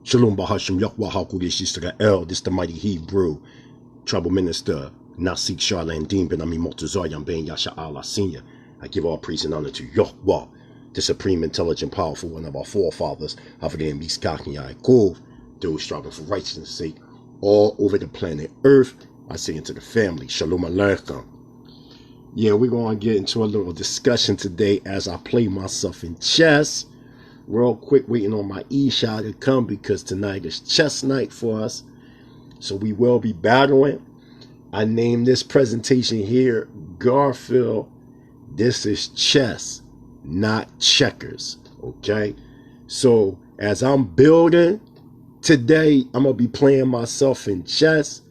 Shalom Bahashim Yahweh Kodesh Israel. This the mighty Hebrew tribal minister Nasik Charlene Dean Ben Ami Mortazar Ben Yasha Allah Senior. I give all praise and honor to Yahweh, the supreme, intelligent, powerful one of our forefathers, DMV Yahawashi, those striving for righteousness' sake all over the planet Earth. I say into the family, Shalom Aleichem. Yeah, we're going to get into a little discussion today as I play myself in chess. Real quick, waiting on my Isha to come because tonight is chess night for us. So we will be battling. I named this presentation here, Garfield. This is chess, not checkers. Okay? So as I'm building today, I'm going to be playing myself in chess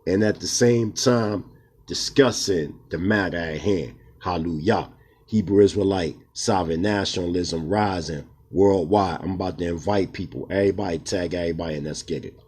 and at the same time discussing the matter at hand. Hallelujah. Hebrew Israelite, sovereign nationalism rising worldwide. I'm about to invite people. Everybody tag everybody and let's get it.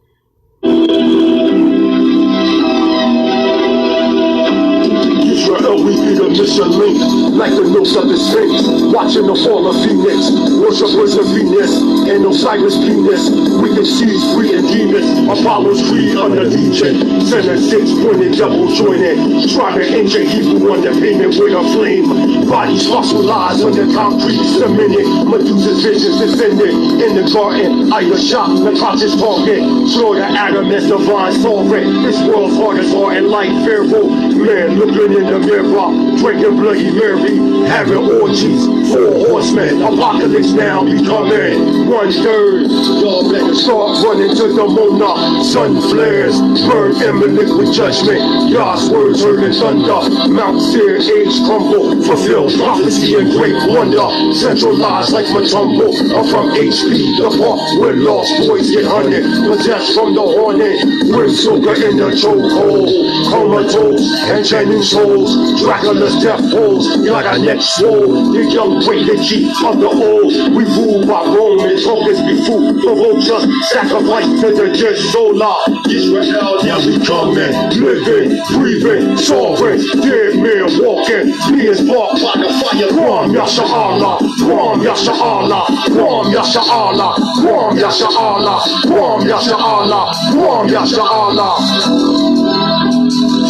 Israel, we be the mission link, like the notes of the Sphinx, watching the fall of Phoenix, worshipers of Venus, and Osiris penis, we can seize free and demons, Apollo's creed under legion, 7 and 6 pointed double jointed, trying to injure Hebrew underpinning with a flame, bodies fossilized under concrete cemented, Medusa's visions descended, in the garden, Ida shot the conscious target, Florida Adam as divine sovereign, this world's hardest heart and light, Pharaoh, man looking in the mirror, drinking Bloody Mary, having orgies, 4 horsemen, apocalypse now becoming 1/3. Start running to the Mona, sun flares, burn imminent with judgment. God's words heard in thunder, Mount Seir age crumble, fulfill prophecy and great wonder. Centralized like Matumbo, up from HP, the park where lost boys get hunted, possessed from the hornet, brim soaker in the chokehold, comatose and chanting souls, Dracula's death pulls, like a neck swole, the young wait the keep of the old, we rule by Romans, focus be food for vultures, sacrifice to the dead solar, Israel, now we coming, living, breathing, sovereign, dead man walking, being sparked by the fire, Ram Yasha Allah, Ram Yasha Allah, Ram Yasha Allah, Ram Yasha Allah, Ram Yasha Allah, Ram Yasha Allah.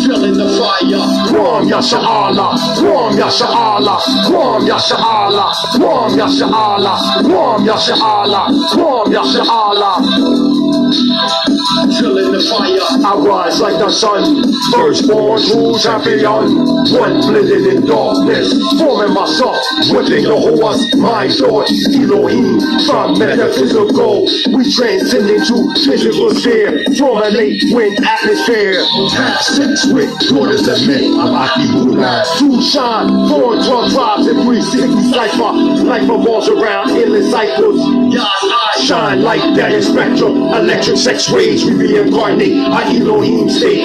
Feeling the fire, Ram Yasha Allah, Ram Yasha Allah, Ram Yasha Allah, Ram Yasha Allah, Ram Yasha Allah, Ram Yasha Allah. Feeling the fire, I rise like the sun, firstborn true champion, one blended in darkness, forming myself within the horse, my thoughts, Elohim, from metaphysical, we transcend into physical sphere, formulate wind atmosphere, half 6 with daughters of men, I'm Akibuna, to shine, 4 12 tribes and 360 cipher, life revolves around endless cycles, God's eyes shine like that in spectrum, electric sex rays, we reincarnate our Elohim state.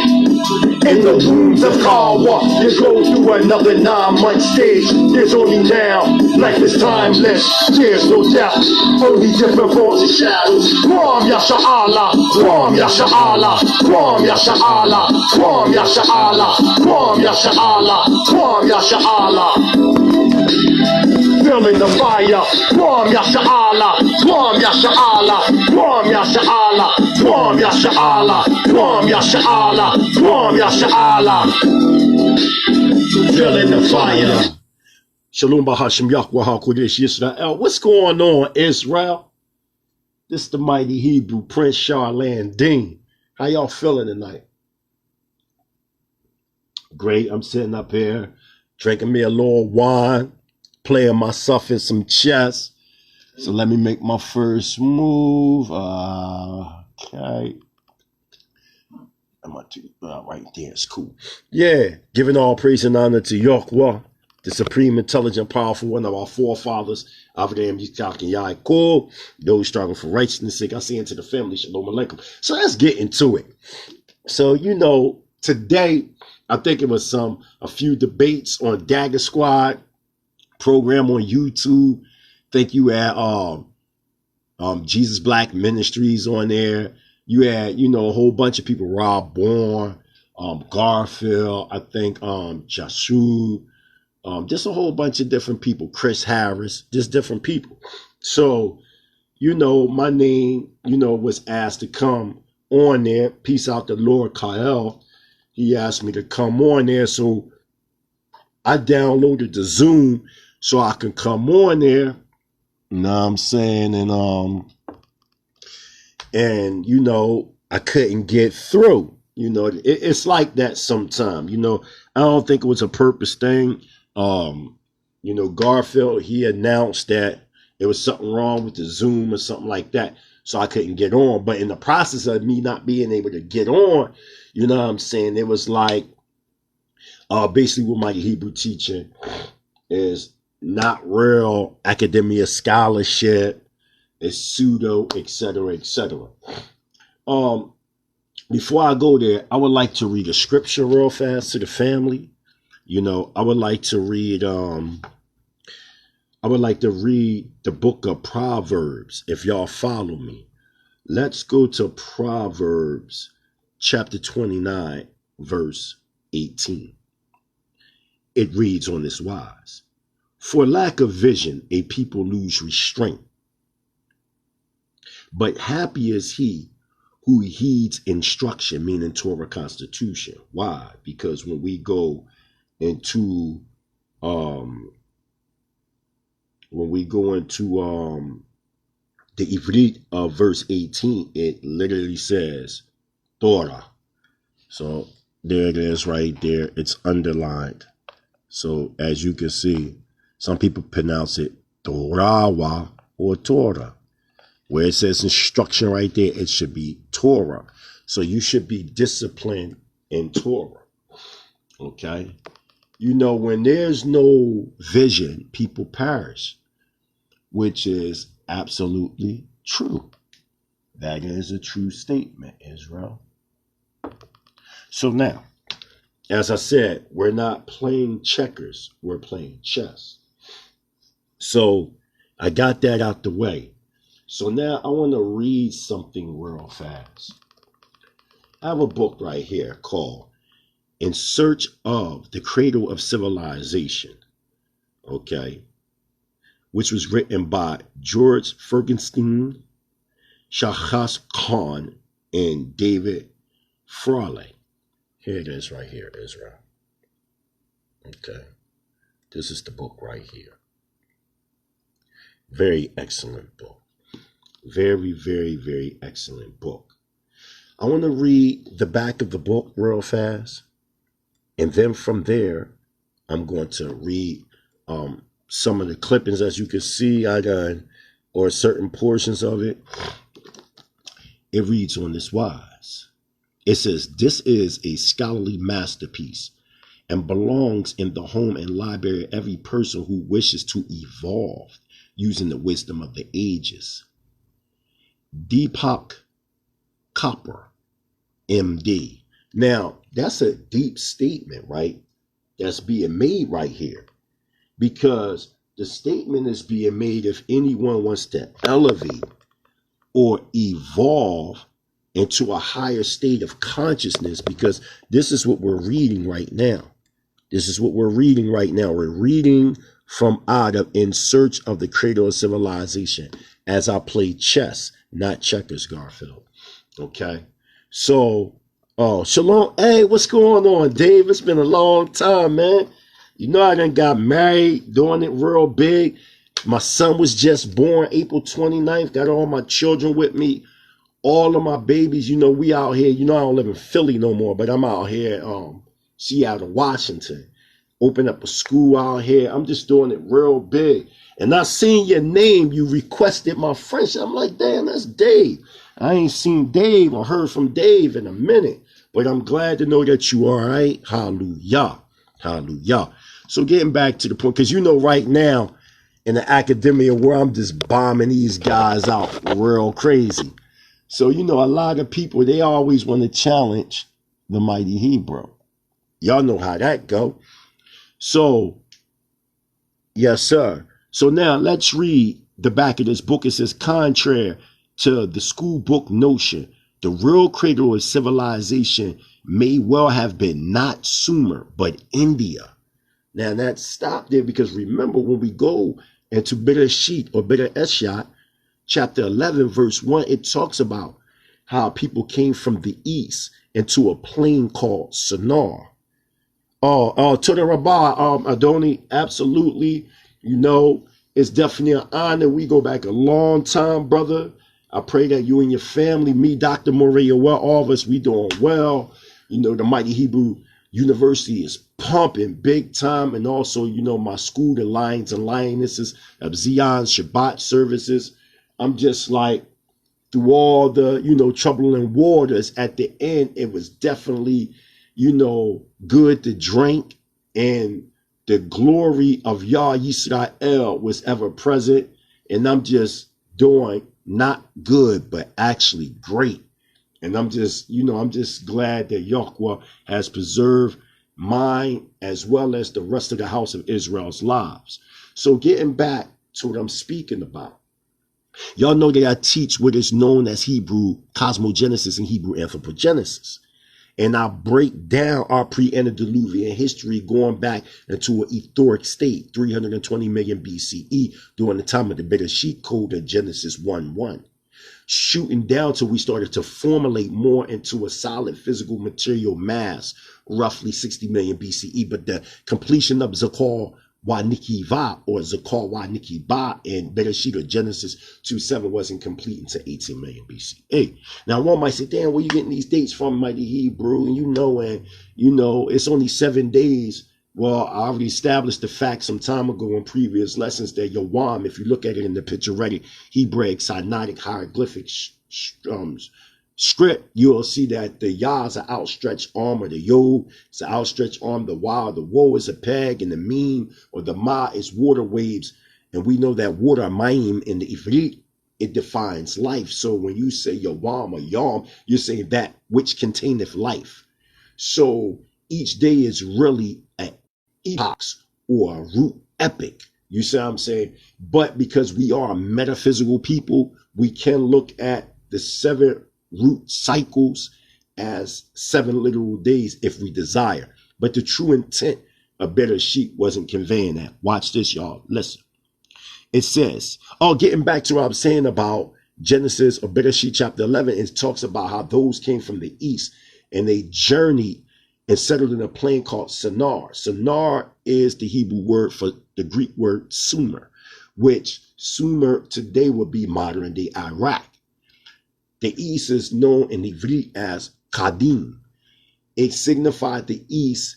In the wombs of Kawa, you go through another 9-month stage. There's only now, life is timeless. There's no death, only different forms of shadows. Ram Yasha Allah, Ram Yasha Allah, Ram Yasha Allah, Ram Yasha Allah, Ram Yasha Allah, Ram Yasha Allah. Feeling the fire, Ram Yasha Allah, Ram Yasha Allah, Ram Yasha Allah, Ram Yasha Allah, Ram Yasha Allah, Ram Yasha Allah. Feeling the fire. Shalom Bahashim Yahweh Kodesh Israel. What's going on, Israel? This is the mighty Hebrew Prince Charlene Dean. How y'all feeling tonight? Great. I'm sitting up here drinking me a little wine, playing myself in some chess. So let me make my first move. Okay. I'm gonna do right there. It's cool. Yeah, giving all praise and honor to Yahweh, the supreme, intelligent, powerful one of our forefathers, DMV Yahawashi, those striving for righteousness' sake. I say into the family, Shalom Aleichem. So let's get into it. So today I think it was a few debates on Dagger Squad program on YouTube. Think you had Jesus Black Ministries on there. You had, a whole bunch of people, Rob Bourne, Garfield, I think Jashu, just a whole bunch of different people, Chris Harris, just different people. So, my name, was asked to come on there. Peace out to Lord Kyle. He asked me to come on there. So I downloaded the Zoom so I can come on there. You know what I'm saying? And I couldn't get through. It's like that sometime. I don't think it was a purpose thing. Garfield, he announced that there was something wrong with the Zoom or something like that. So I couldn't get on. But in the process of me not being able to get on, you know what I'm saying? It was like, basically what my Hebrew teaching is not real academia scholarship. It's pseudo, etc., etc. Before I go there, I would like to read a scripture real fast to the family. I would like to read the book of Proverbs, if y'all follow me. Let's go to Proverbs chapter 29, verse 18. It reads on this wise: for lack of vision, a people lose restraint. But happy is he who heeds instruction, meaning Torah constitution. Why? Because when we go into the Ivrit of verse 18, it literally says Torah. So there it is right there. It's underlined. So as you can see, some people pronounce it Torawa or Torah. Where it says instruction right there, it should be Torah. So you should be disciplined in Torah. Okay? When there's no vision, people perish, which is absolutely true. That is a true statement, Israel. So now, as I said, we're not playing checkers, we're playing chess. So I got that out the way. So now I want to read something real fast. I have a book right here called In Search of the Cradle of Civilization, okay, which was written by George Fergenstein, Shahas Khan, and David Frawley. Here it is right here, Israel. Okay, this is the book right here. Very excellent book. Very, very, very excellent book. I want to read the back of the book real fast. And then from there, I'm going to read some of the clippings. As you can see, or certain portions of it. It reads on this wise. It says, this is a scholarly masterpiece and belongs in the home and library of every person who wishes to evolve using the wisdom of the ages. Deepak Chopra, MD. Now, that's a deep statement, right? That's being made right here. Because the statement is being made if anyone wants to elevate or evolve into a higher state of consciousness, because this is what we're reading right now. This is what we're reading right now. We're reading from out of In Search of the Cradle of Civilization as I play chess, not checkers, Garfield. Okay. So, shalom. Hey, what's going on, Dave? It's been a long time, man. I done got married, doing it real big. My son was just born April 29th. Got all my children with me. All of my babies, we out here. I don't live in Philly no more, but I'm out here, Seattle, Washington. Open up a school out here. I'm just doing it real big. And I seen your name. You requested my friendship. I'm like, damn, that's Dave. I ain't seen Dave or heard from Dave in a minute. But I'm glad to know that you are all right. Hallelujah. Hallelujah. So getting back to the point, because right now in the academia where I'm just bombing these guys out real crazy. So, a lot of people, they always want to challenge the mighty Hebrew. Y'all know how that go. So, yes, sir. So now let's read the back of this book. It says, contrary to the school book notion, the real cradle of civilization may well have been not Sumer, but India. Now that stop there, because remember when we go into Bereshit or Bereshit, chapter 11, verse 1, it talks about how people came from the east into a plain called Shinar. To the Rabbah, Adoni, absolutely. You know, it's definitely an honor. We go back a long time, brother. I pray that you and your family, me, Dr. Morea, well, all of us, we doing well. You know, the Mighty Hebrew University is pumping big time. And also, you know, my school, the Lions and Lionesses of Zion Shabbat services. I'm just like, through all the, you know, troubling waters, at the end, it was definitely, you know, good to drink, and the glory of Yah Yisrael was ever present. And I'm just doing not good, but actually great. And I'm just, you know, I'm just glad that Yahweh has preserved mine as well as the rest of the house of Israel's lives. So getting back to what I'm speaking about, y'all know that I teach what is known as Hebrew cosmogenesis and Hebrew anthropogenesis. And I break down our pre-antediluvian history going back into an etheric state, 320 million BCE, during the time of the Bereshit Code of Genesis 1:1. Shooting down till we started to formulate more into a solid physical material mass, roughly 60 million BCE. But the completion of Zakar Wa-Nikiva or Zakar Wa-Nikiba in Bereshit or Genesis 2:7 wasn't complete until 18 million BCE. Now one might say, damn, where you getting these dates from, Mighty Hebrew? And you know, it's only 7 days. Well, I already established the fact some time ago in previous lessons that Yawam, if you look at it in the picturetic Hebraic Sinaitic hieroglyphic script, you'll see that the Yah is an outstretched arm, or the Yod is an outstretched arm, the Wa, the Woe is a peg, and the Meme or the Ma is water waves. And we know that water, Maim, in the Ifrit, it defines life. So when you say Yawam or Yam, you're saying that which containeth life. So each day is really an epoch or a root epic. You see what I'm saying? But because we are a metaphysical people, we can look at the 7 root cycles as 7 literal days if we desire. But the true intent of Bereshit wasn't conveying that. Watch this, y'all. Listen. It says, getting back to what I'm saying about Genesis or Bereshit chapter 11, it talks about how those came from the east and they journeyed and settled in a plain called Shinar. Shinar is the Hebrew word for the Greek word Sumer, which Sumer today would be modern day Iraq. The east is known in Ivrit as Kadim. It signified the east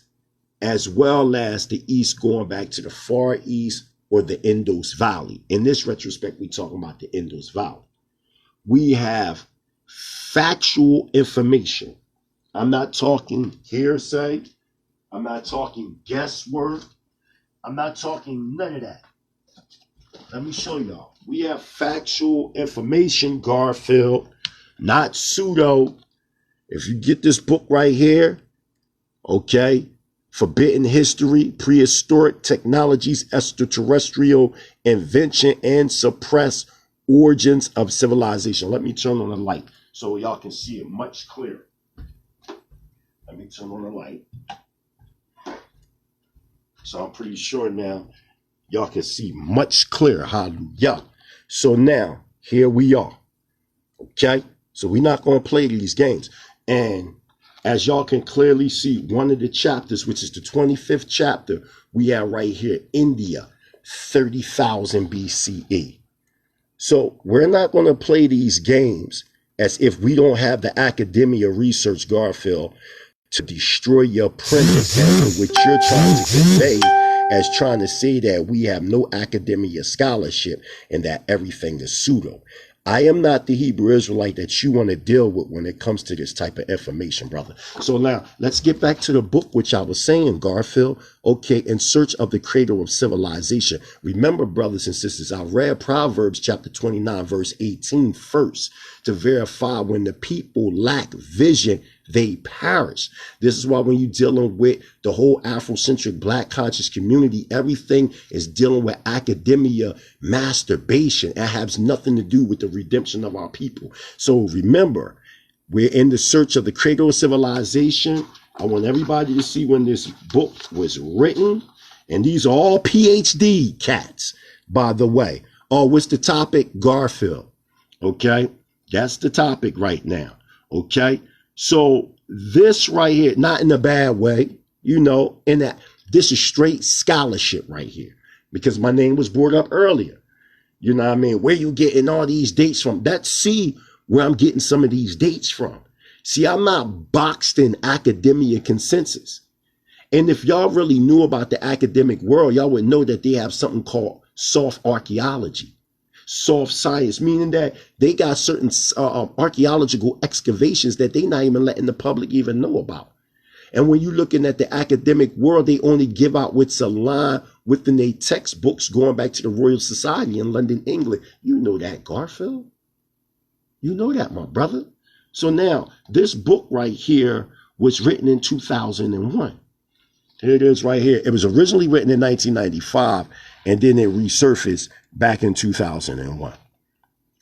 as well as the east going back to the Far East or the Indus Valley. In this retrospect, we're talking about the Indus Valley. We have factual information. I'm not talking hearsay. I'm not talking guesswork. I'm not talking none of that. Let me show y'all. We have factual information, Garfield, not pseudo. If you get this book right here, okay, Forbidden History, Prehistoric Technologies, Extraterrestrial Invention, and Suppressed Origins of Civilization. Let me turn on the light so y'all can see it much clearer. Let me turn on the light. So I'm pretty sure now y'all can see much clearer. Hallelujah. So now, here we are. Okay? So we're not going to play these games. And as y'all can clearly see, one of the chapters, which is the 25th chapter, we have right here, India, 30,000 BCE. So we're not going to play these games as if we don't have the academia research, Garfield, to destroy your premise as to what you're trying to convey as trying to say that we have no academia scholarship and that everything is pseudo. I am not the Hebrew Israelite that you want to deal with when it comes to this type of information, brother. So now let's get back to the book, which I was saying, Garfield. Okay, In Search of the Cradle of Civilization. Remember, brothers and sisters, I read Proverbs chapter 29, verse 18 first to verify when the people lack vision, they perish. This is why when you're dealing with the whole Afrocentric black conscious community, everything is dealing with academia, masturbation. It has nothing to do with the redemption of our people. So remember, we're in the search of the cradle of civilization. I want everybody to see when this book was written. And these are all PhD cats, by the way. Oh, what's the topic? Garfield. Okay, that's the topic right now. Okay, so this right here, not in a bad way, you know, in that this is straight scholarship right here, because my name was brought up earlier. You know what I mean? Where you getting all these dates from? Let's see where I'm getting some of these dates from. See, I'm not boxed in academia consensus. And if y'all really knew about the academic world, y'all would know that they have something called soft archaeology, soft science, meaning that they got certain archaeological excavations that they not even letting the public even know about. And when you're looking at the academic world, they only give out what's aligned within their textbooks going back to the Royal Society in London, England. You know that, Garfield. You know that, my brother. So now, this book right here was written in 2001. Here it is right here. It was originally written in 1995, and then it resurfaced back in 2001.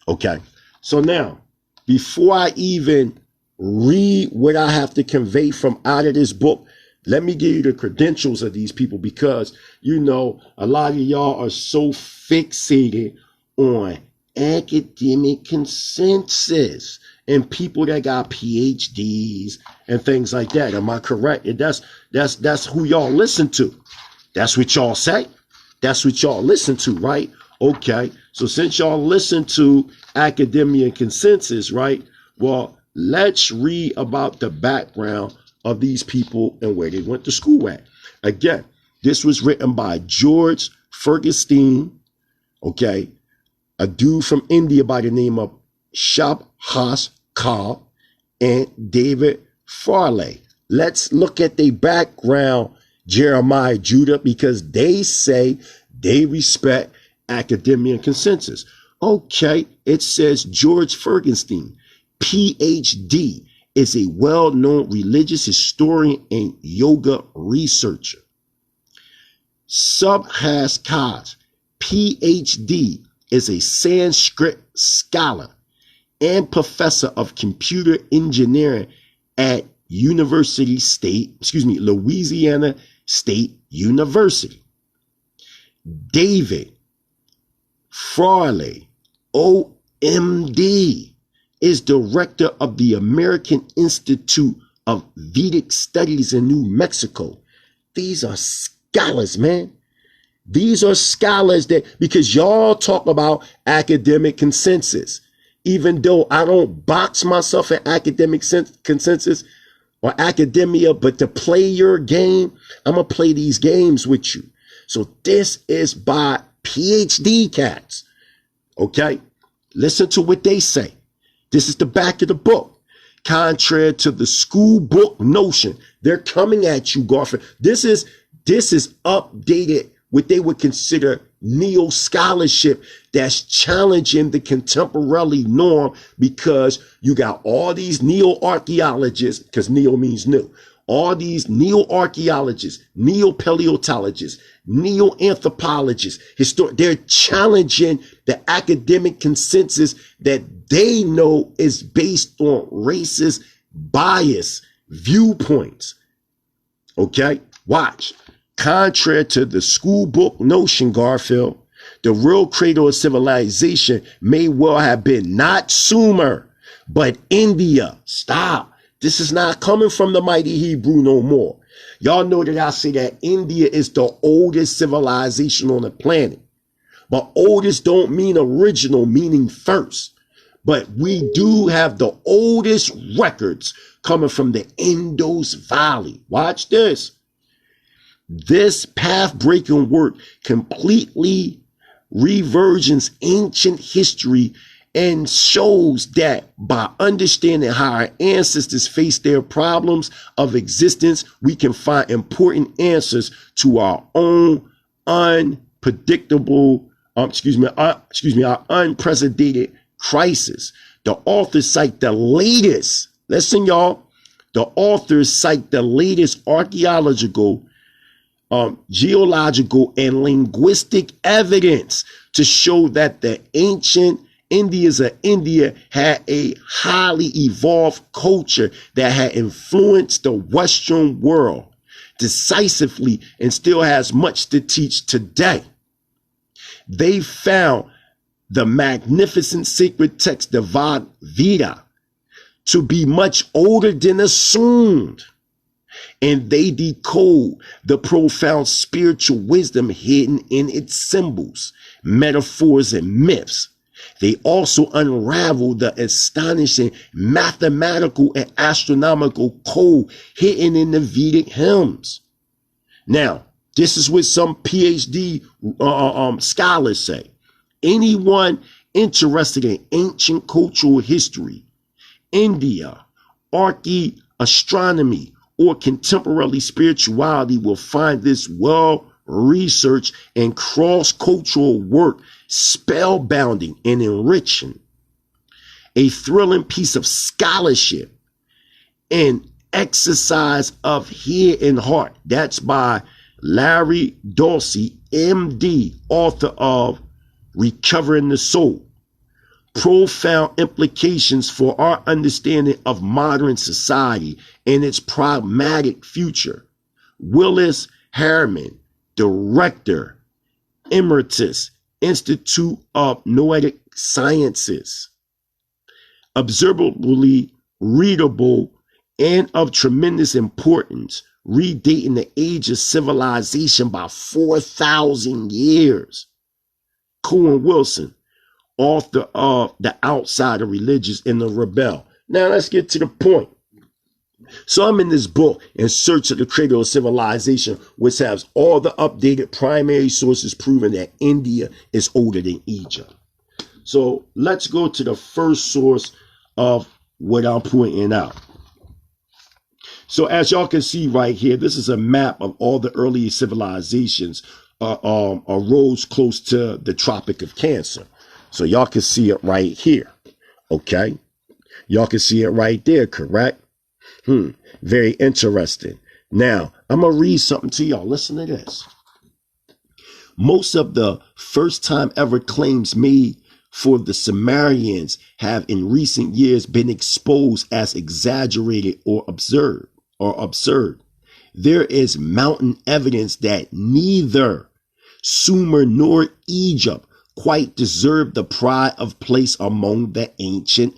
Okay. So now, before I even read what I have to convey from out of this book, let me give you the credentials of these people, because, you know, a lot of y'all are so fixated on academic consensus and people that got PhDs and things like that. Am I correct? And that's who y'all listen to. That's what y'all say. That's what y'all listen to, right? Okay. So since y'all listen to academia consensus, right? Well, let's read about the background of these people and where they went to school at. Again, this was written by George Ferguson, okay, a dude from India by the name of Shabhas Khan, and David Farley. Let's look at their background, Jeremiah Judah, because they say they respect academia and consensus. Okay, it says George Ferguson, PhD, is a well-known religious historian and yoga researcher. Shabhas Khan, PhD, is a Sanskrit scholar and professor of computer engineering at Louisiana State University. David Farley, OMD, is director of the American Institute of Vedic Studies in New Mexico. These are scholars, man. These are scholars that, because y'all talk about academic consensus, even though I don't box myself in academic consensus or academia, but to play your game, I'm going to play these games with you. So this is by PhD cats. Okay. Listen to what they say. This is the back of the book. Contrary to the school book notion, they're coming at you, Garfield. This is updated, what they would consider neo-scholarship that's challenging the contemporary norm, because you got all these neo-archaeologists, because neo means new, all these neo-archaeologists, neo-paleontologists, neo-anthropologists, they're challenging the academic consensus that they know is based on racist bias viewpoints. Okay, watch. Contrary to the school book notion, Garfield, the real cradle of civilization may well have been not Sumer, but India. Stop. This is not coming from the mighty Hebrew no more. Y'all know that I say that India is the oldest civilization on the planet. But oldest don't mean original, meaning first. But we do have the oldest records coming from the Indus Valley. Watch this. This path-breaking work completely reversions ancient history and shows that by understanding how our ancestors faced their problems of existence, we can find important answers to our own unpredictable, our unprecedented crisis. The authors cite the latest, listen y'all, the authors cite the latest archaeological, geological, and linguistic evidence to show that the ancient Indians of India had a highly evolved culture that had influenced the Western world decisively and still has much to teach today. They found the magnificent sacred text, the Bhagavad Gita, to be much older than assumed. And they decode the profound spiritual wisdom hidden in its symbols, metaphors, and myths. They also unravel the astonishing mathematical and astronomical code hidden in the Vedic hymns. Now, this is what some PhD scholars say. Anyone interested in ancient cultural history, India, astronomy, or contemporary spirituality will find this well-researched and cross-cultural work spellbinding and enriching. A thrilling piece of scholarship and exercise of head and heart. That's by Larry Dorsey, MD, author of Recovering the Soul. Profound implications for our understanding of modern society and its pragmatic future. Willis Harriman, Director, Emeritus, Institute of Noetic Sciences. Observably readable and of tremendous importance, redating the age of civilization by 4,000 years. Cohen Wilson, author of The Outsider, Religious, and the Rebel. Now let's get to the point. So I'm in this book, In Search of the Cradle of Civilization, which has all the updated primary sources proving that India is older than Egypt. So let's go to the first source of what I'm pointing out. So as y'all can see right here, this is a map of all the early civilizations arose close to the Tropic of Cancer. So y'all can see it right here. Okay. Y'all can see it right there, correct? Very interesting. Now, I'm going to read something to y'all. Listen to this. Most of the first time ever claims made for the Sumerians have in recent years been exposed as exaggerated or absurd. There is mountain evidence that neither Sumer nor Egypt quite deserved the pride of place among the ancient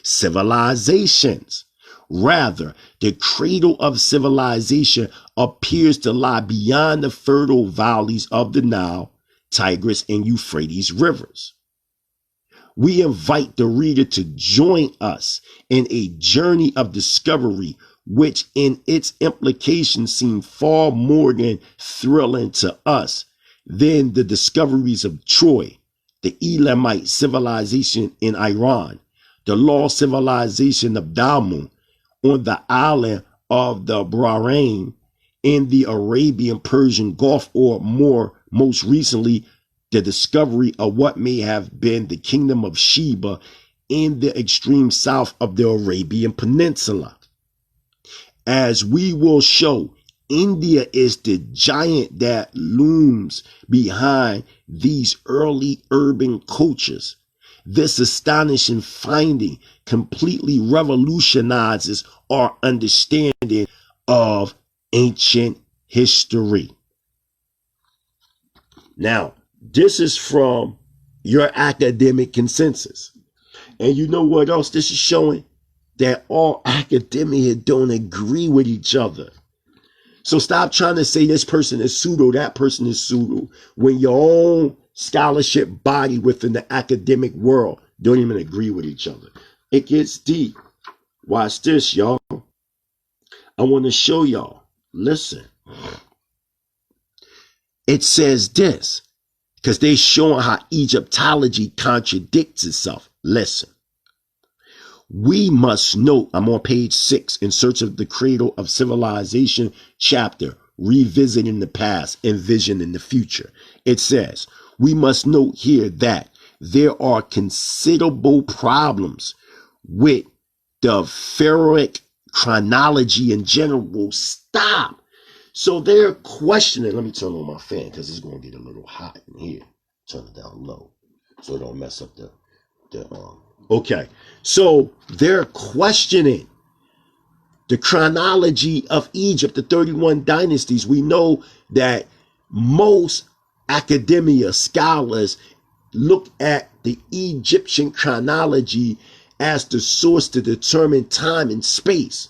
civilizations. Rather, the cradle of civilization appears to lie beyond the fertile valleys of the Nile, Tigris, and Euphrates rivers. We invite the reader to join us in a journey of discovery, which in its implications seem far more than thrilling to us than the discoveries of Troy, the Elamite civilization in Iran, the lost civilization of Damun on the island of the Bahrain in the Arabian Persian Gulf, or most recently, the discovery of what may have been the kingdom of Sheba in the extreme south of the Arabian Peninsula. As we will show, India is the giant that looms behind these early urban cultures. This astonishing finding completely revolutionizes our understanding of ancient history. Now, this is from your academic consensus. And you know what else this is showing? That all academia don't agree with each other. So stop trying to say this person is pseudo, that person is pseudo, when your own scholarship body within the academic world don't even agree with each other. It gets deep. Watch this, y'all. I want to show y'all. Listen. It says this, because they're showing how Egyptology contradicts itself. Listen. We must note, I'm on page 6, In Search of the Cradle of Civilization, chapter, Revisiting the Past, Envisioning the Future. It says, we must note here that there are considerable problems with the pharaohic chronology in general. Stop. So they're questioning. Let me turn on my fan because it's going to get a little hot in here. Turn it down low so it don't mess up the okay. So they're questioning the chronology of Egypt, the 31 dynasties. We know that most academia scholars look at the Egyptian chronology as the source to determine time and space.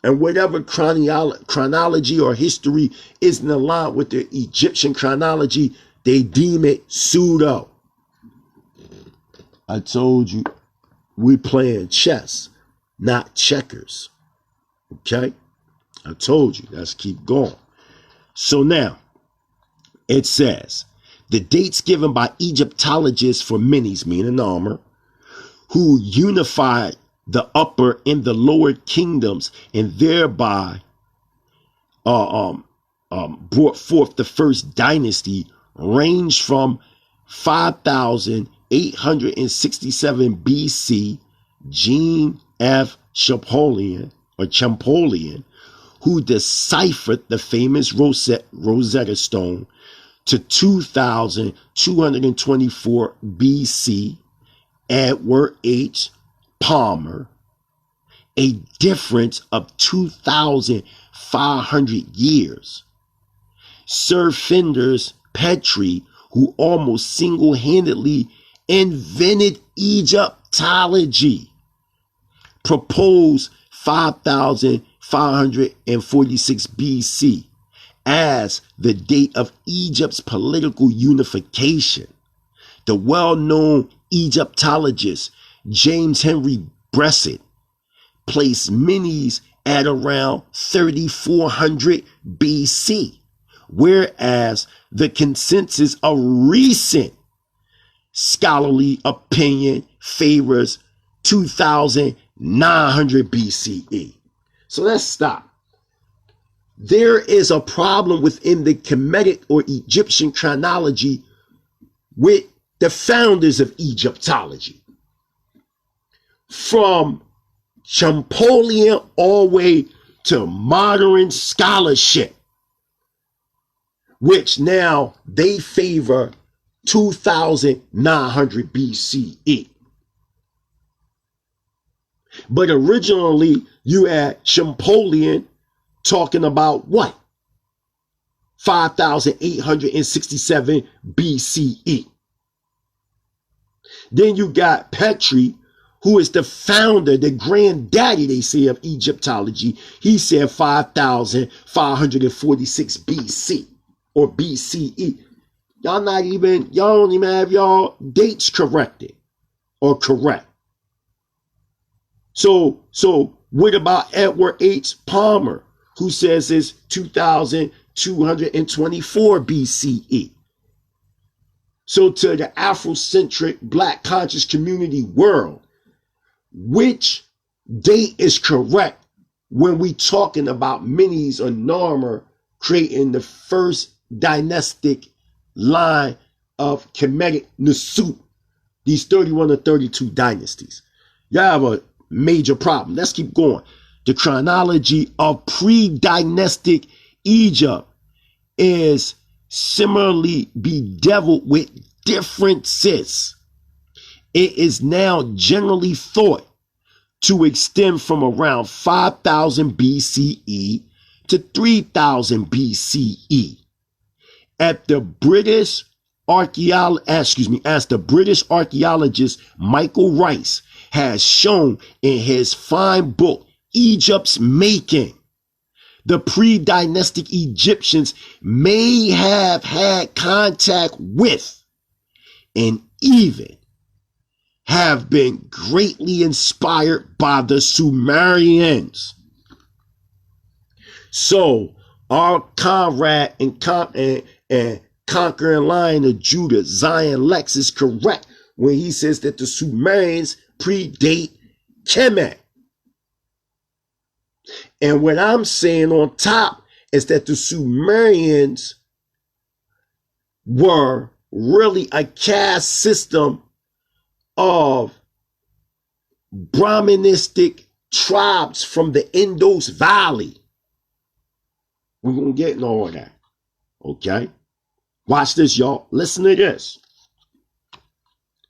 And whatever chronology or history isn't aligned with the Egyptian chronology, they deem it pseudo. I told you, we playing chess, not checkers. Okay? I told you, let's keep going. So now, it says, the dates given by Egyptologists for minis, meaning armor, who unified the upper and the lower kingdoms and thereby brought forth the first dynasty, range from 5,867 BC, Jean F. Champollion, who deciphered the famous Rosetta Stone, to 2,224 BC, Edward H. Palmer, a difference of 2,500 years. Sir Flinders Petrie, who almost single-handedly invented Egyptology, proposed 5,546 BC as the date of Egypt's political unification. The well-known Egyptologist James Henry Bressett placed minis at around 3,400 BC, whereas the consensus of recent scholarly opinion favors 2,900 BCE. So let's stop. There is a problem within the Kemetic or Egyptian chronology with the founders of Egyptology. From Champollion all the way to modern scholarship, which now they favor 2,900 BCE. But originally you had Champollion talking about what? 5,867 BCE. Then you got Petrie, who is the founder, the granddaddy, they say, of Egyptology. He said 5,546 BC or BCE. Y'all don't even have y'all dates corrected or correct. So what about Edward H. Palmer, who says it's 2,224 BCE? So to the Afrocentric Black conscious community world, which date is correct when we talking about minis or Narmer creating the first dynastic line of Kemetic Nasut, these 31 or 32 dynasties? Y'all have a major problem. Let's keep going. The chronology of pre-dynastic Egypt is similarly bedeviled with differences. It is now generally thought to extend from around 5,000 BCE to 3,000 BCE. As the British archaeologist Michael Rice has shown in his fine book, Egypt's Making, the pre-dynastic Egyptians may have had contact with and even have been greatly inspired by the Sumerians. So our comrade and conquering lion of Judah, Zion Lex, is correct when he says that the Sumerians predate Kemet. And what I'm saying on top is that the Sumerians were really a caste system of Brahmanistic tribes from the Indus Valley. We're going to get into all of that. Okay? Watch this, y'all. Listen to this.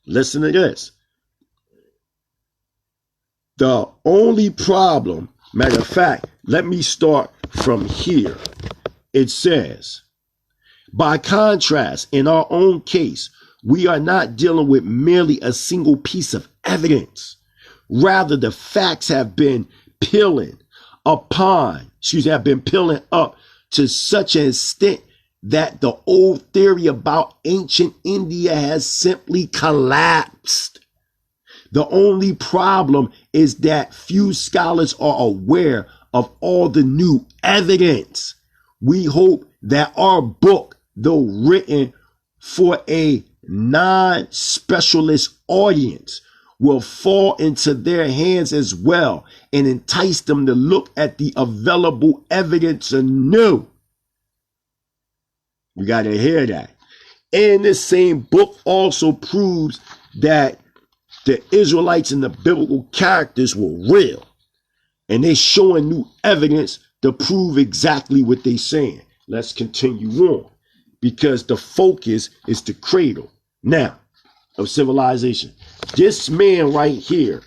Listen to this. The only problem, matter of fact, let me start from here. It says, by contrast, in our own case, We are not dealing with merely a single piece of evidence. Rather, the facts have been peeling up to such an extent that the old theory about ancient India has simply collapsed. The only problem is that few scholars are aware of all the new evidence. We hope that our book, though written for a non-specialist audience, will fall into their hands as well and entice them to look at the available evidence anew. You got to hear that. And this same book also proves that the Israelites and the biblical characters were real. And they're showing new evidence to prove exactly what they're saying. Let's continue on, because the focus is the cradle now of civilization. This man right here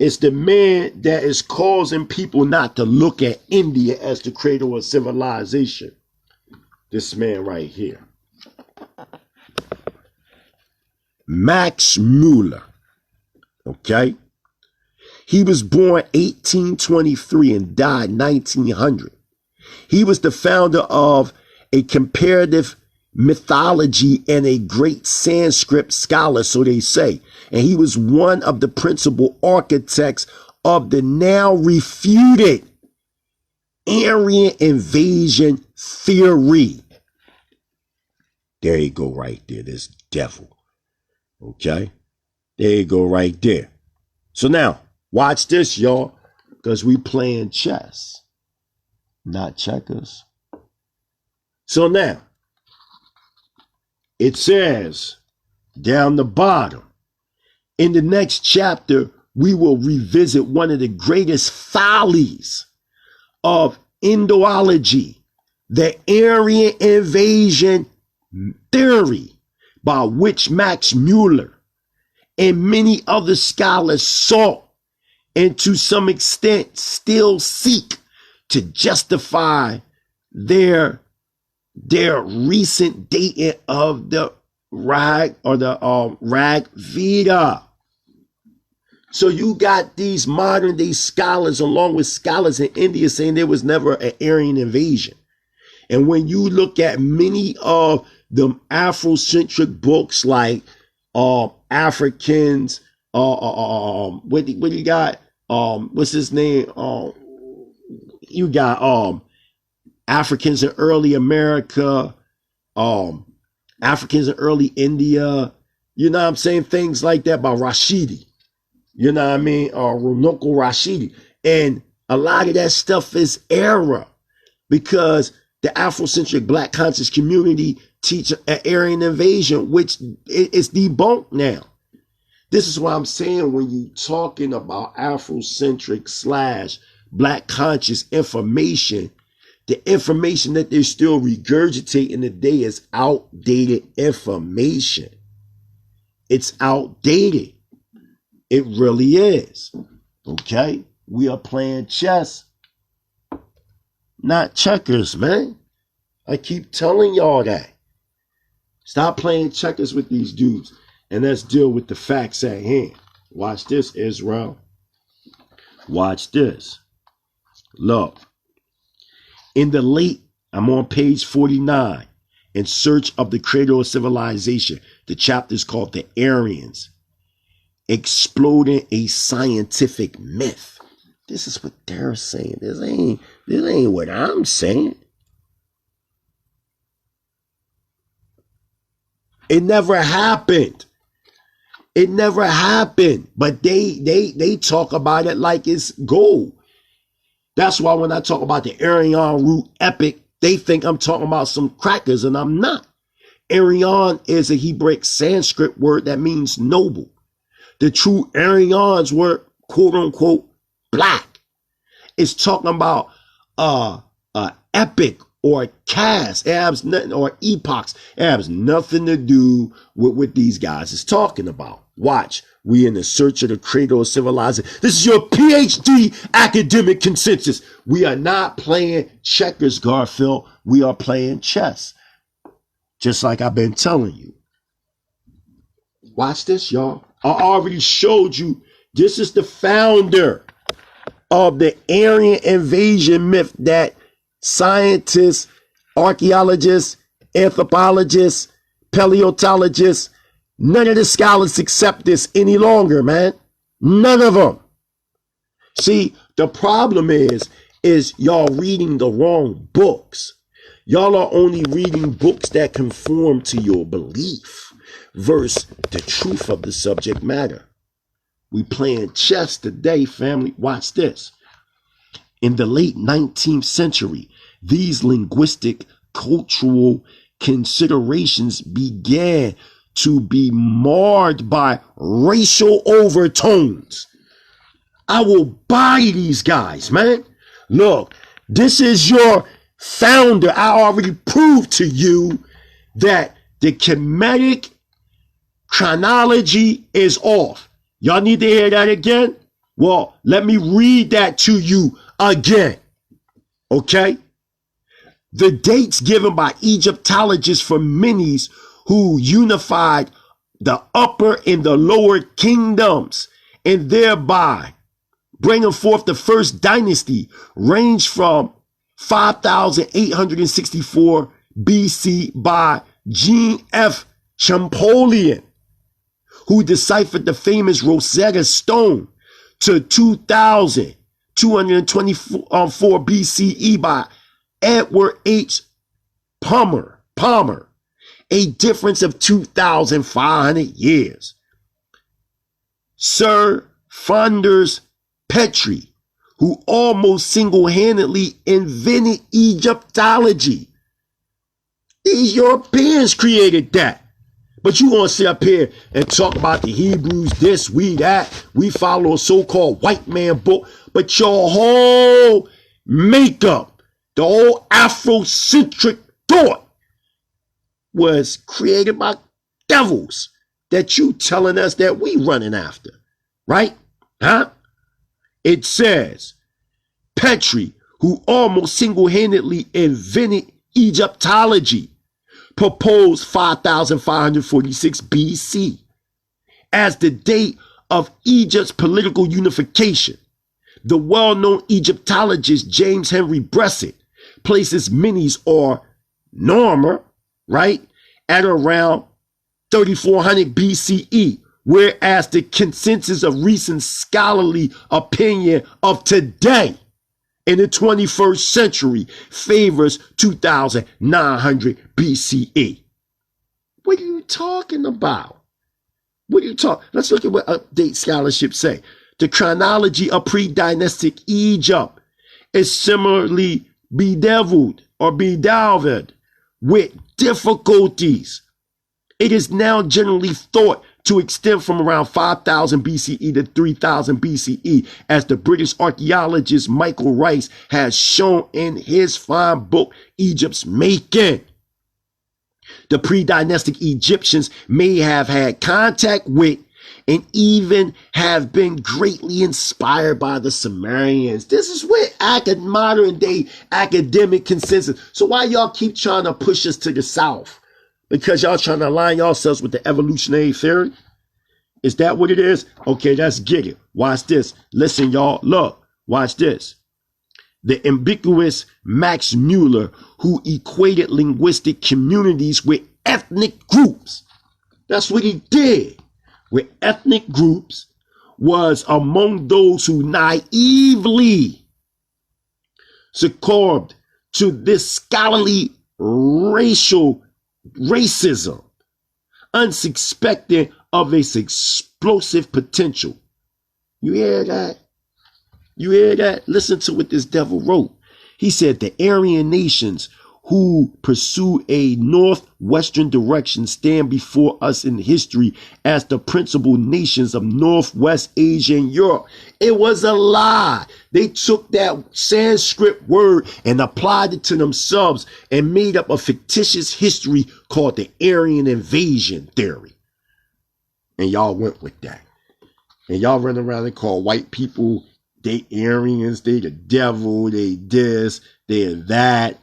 is the man that is causing people not to look at India as the cradle of civilization. This man right here, Max Muller. Okay, he was born 1823 and died 1900. He was the founder of a comparative mythology and a great Sanskrit scholar, so they say. And he was one of the principal architects of the now refuted Aryan invasion theory. There you go right there, this devil. Okay, there you go right there. So now, watch this, y'all, because we playing chess, not checkers. So now, it says down the bottom, in the next chapter, we will revisit one of the greatest follies of Indoology, the Aryan invasion theory, by which Max Muller and many other scholars sought and to some extent still seek to justify their recent dating of the Rag Veda. So you got these modern day scholars along with scholars in India saying there was never an Aryan invasion. And when you look at many of the Afrocentric books like Africans, what do you got? What's his name? You got Africans in early America, Africans in early India, you know what I'm saying? Things like that by Rashidi. You know what I mean? Runoko Rashidi. And a lot of that stuff is error, because the Afrocentric Black conscious community teach an Aryan invasion, which is debunked now. This is what I'm saying when you talking about Afrocentric / Black conscious information. The information that they're still regurgitating today is outdated information. It's outdated. It really is. Okay? We are playing chess, not checkers, man. I keep telling y'all that. Stop playing checkers with these dudes and let's deal with the facts at hand. Watch this, Israel. Watch this. Look. In the late, I'm on page 49, In Search of the Cradle of Civilization. The chapter is called The Aryans, Exploding a Scientific Myth. This is what they're saying. This ain't what I'm saying. It never happened. It never happened. But they talk about it like it's gold. That's why when I talk about the Aryan root epic, they think I'm talking about some crackers, and I'm not. Aryan is a Hebraic Sanskrit word that means noble. The true Aryans were quote unquote black. It's talking about epic or caste. It has nothing, or epochs. It has nothing to do with what these guys is talking about. Watch. We in the search of the cradle of civilization. This is your PhD academic consensus. We are not playing checkers, Garfield. We are playing chess. Just like I've been telling you. Watch this, y'all. I already showed you. This is the founder of the Aryan invasion myth that scientists, archaeologists, anthropologists, paleontologists, none of the scholars accept this any longer, man. None of them. See, the problem is y'all reading the wrong books. Y'all are only reading books that conform to your belief versus the truth of the subject matter. We playing chess today, family. Watch this. In the late 19th century, these linguistic, cultural considerations began to be marred by racial overtones. I will buy these guys, man. Look, this is your founder. I already proved to you that the Kemetic chronology is off. Y'all need to hear that again? Well, let me read that to you again. Okay? The dates given by Egyptologists for Menes who unified the upper and the lower kingdoms and thereby bringing forth the first dynasty range from 5864 BC by Jean F. Champollion, who deciphered the famous Rosetta Stone, to 2224 BCE by Edward H. Palmer, a difference of 2,500 years. Sir Fonders Petrie, who almost single-handedly invented Egyptology. These Europeans created that. But you want to sit up here and talk about the Hebrews, this, we, that. We follow a so-called white man book. But your whole makeup, the whole Afrocentric thought was created by devils that you telling us that we running after. Right? Huh? It says, Petrie, who almost single-handedly invented Egyptology, proposed 5546 BC as the date of Egypt's political unification. The well-known Egyptologist James Henry Bressett places Menes or Norma, right, at around 3400 BCE, whereas the consensus of recent scholarly opinion of today in the 21st century favors 2900 BCE. What are you talking about? What are you talking? Let's look at what update scholarship say. The chronology of pre-dynastic Egypt is similarly bedeviled with difficulties. It is now generally thought to extend from around 5000 BCE to 3000 BCE, as the British archaeologist Michael Rice has shown in his fine book, Egypt's Making. The pre-dynastic Egyptians may have had contact with and even have been greatly inspired by the Sumerians. This is where modern day academic consensus. So why y'all keep trying to push us to the south? Because y'all trying to align yourselves with the evolutionary theory? Is that what it is? Okay, let's get it. Watch this. Listen, y'all. Look, watch this. The ambiguous Max Mueller, who equated linguistic communities with ethnic groups. That's what he did. With ethnic groups, was among those who naively succumbed to this scholarly racism, unsuspecting of its explosive potential. You hear that? You hear that? Listen to what this devil wrote. He said the Aryan nations who pursue a northwestern direction stand before us in history as the principal nations of Northwest Asia and Europe. It was a lie. They took that Sanskrit word and applied it to themselves and made up a fictitious history called the Aryan invasion theory. And y'all went with that. And y'all run around and call white people, they Aryans, they the devil, they this, they that.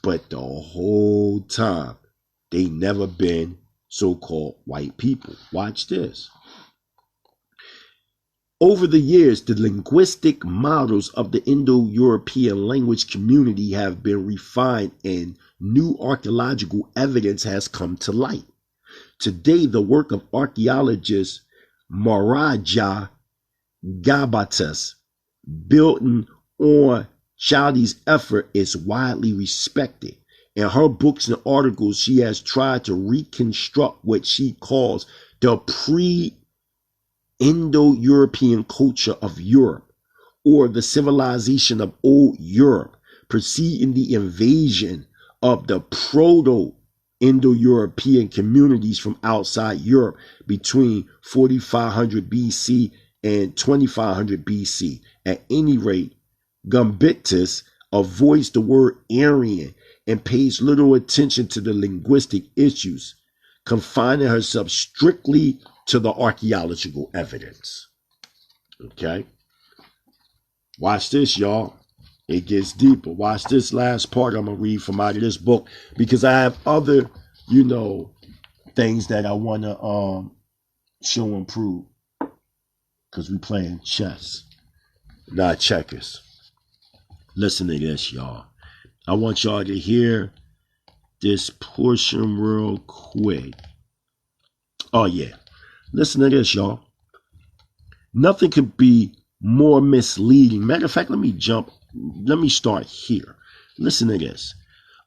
But the whole time, they never been so-called white people. Watch this. Over the years, the linguistic models of the Indo-European language community have been refined and new archaeological evidence has come to light. Today, the work of archaeologist Maraja Gabatas, building on Chaudi's effort, is widely respected. In her books and articles, she has tried to reconstruct what she calls the pre-Indo-European culture of Europe, or the civilization of old Europe, preceding the invasion of the proto-Indo-European communities from outside Europe between 4500 BC and 2500 BC. At any rate, Gumbitus avoids the word Aryan and pays little attention to the linguistic issues, confining herself strictly to the archaeological evidence. Okay? Watch this, y'all. It gets deeper. Watch this last part I'm going to read from out of this book, because I have other, things that I want to show and prove, because we playing chess, not checkers. Listen to this, y'all. I want y'all to hear this portion real quick. Oh, yeah. Listen to this, y'all. Nothing could be more misleading. Matter of fact, let me start here. Listen to this.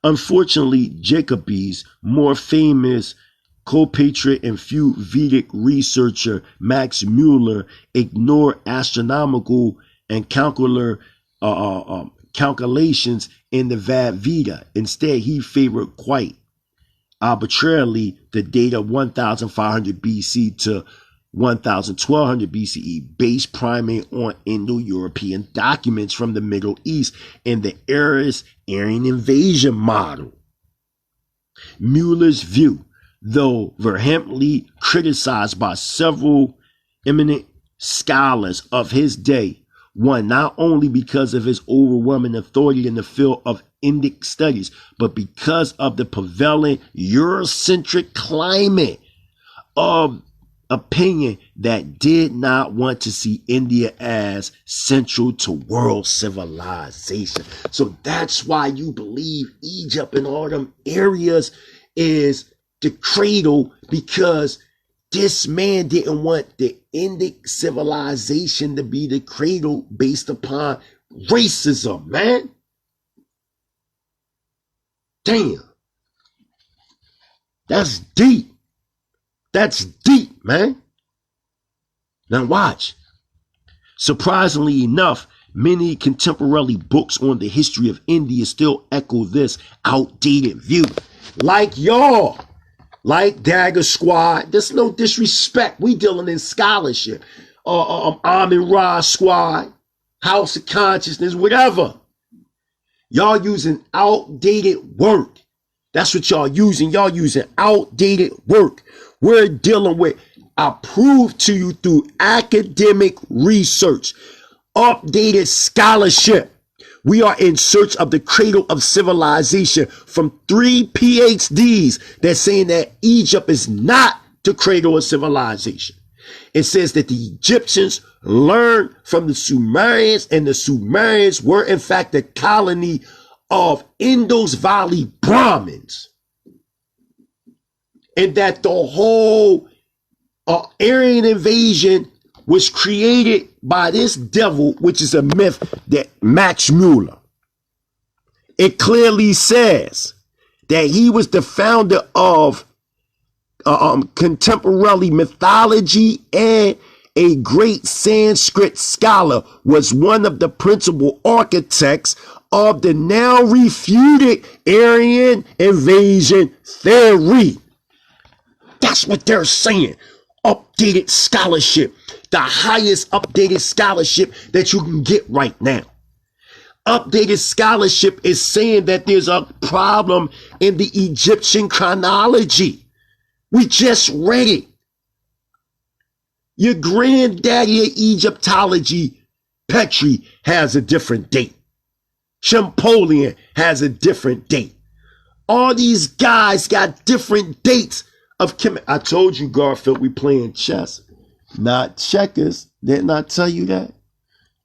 Unfortunately, Jacobi's more famous compatriot and few Vedic researcher Max Muller ignored astronomical and calculations in the Veda. Instead, he favored quite arbitrarily the date of 1500 BC to 1200 BCE, based primarily on Indo-European documents from the Middle East and the Aryan invasion model. Muller's view, though vehemently criticized by several eminent scholars of his day, won not only because of his overwhelming authority in the field of Indic studies, but because of the prevailing Eurocentric climate of opinion that did not want to see India as central to world civilization. So that's why you believe Egypt and all them areas is the cradle, because this man didn't want the Indic civilization to be the cradle based upon racism, man. Damn. That's deep. That's deep, man. Now watch. Surprisingly enough, many contemporary books on the history of India still echo this outdated view. Like y'all. Like Dagger Squad. There's no disrespect. We dealing in scholarship. Amin Ra Squad. House of Consciousness. Whatever. Y'all using outdated work. That's what y'all using. Y'all using outdated work. We're dealing with, I prove to you through academic research, updated scholarship. We are in search of the cradle of civilization from 3 PhDs that's saying that Egypt is not the cradle of civilization. It says that the Egyptians learned from the Sumerians, and the Sumerians were in fact a colony of Indus Valley Brahmins. And that the whole Aryan invasion was created by this devil, which is a myth, that Max Muller. It clearly says that he was the founder of contemporary mythology, and a great Sanskrit scholar, was one of the principal architects of the now refuted Aryan invasion theory. That's what they're saying. Updated scholarship. The highest updated scholarship that you can get right now. Updated scholarship is saying that there's a problem in the Egyptian chronology. We just read it. Your granddaddy of Egyptology, Petri, has a different date. Champollion has a different date. All these guys got different dates of Kemet. I told you, Garfield, we playing chess, not checkers. Didn't I tell you that?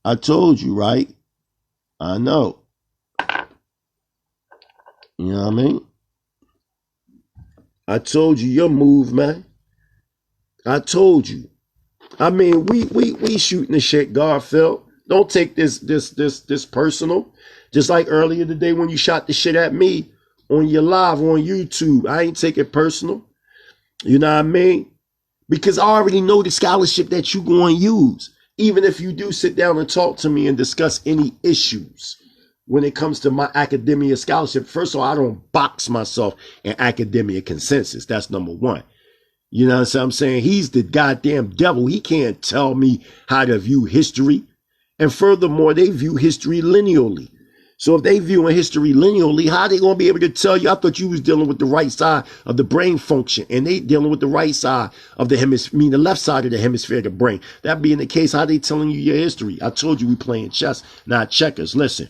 I told you, right? I know. You know what I mean? I told you your move, man. I told you. I mean, we shooting the shit, Garfield. Don't take this personal. Just like earlier today when you shot the shit at me on your live on YouTube. I ain't take it personal. You know what I mean? Because I already know the scholarship that you going to use. Even if you do sit down and talk to me and discuss any issues when it comes to my academia scholarship. First of all, I don't box myself in academia consensus. That's number one. You know what I'm saying? He's the goddamn devil. He can't tell me how to view history. And furthermore, they view history linearly. So if they view history linearly, how are they going to be able to tell you? I thought you was dealing with the right side of the brain function, and they dealing with the right side of the hemisphere, the left side of the hemisphere of the brain. That being the case, how are they telling you your history? I told you we playing chess, not checkers. Listen,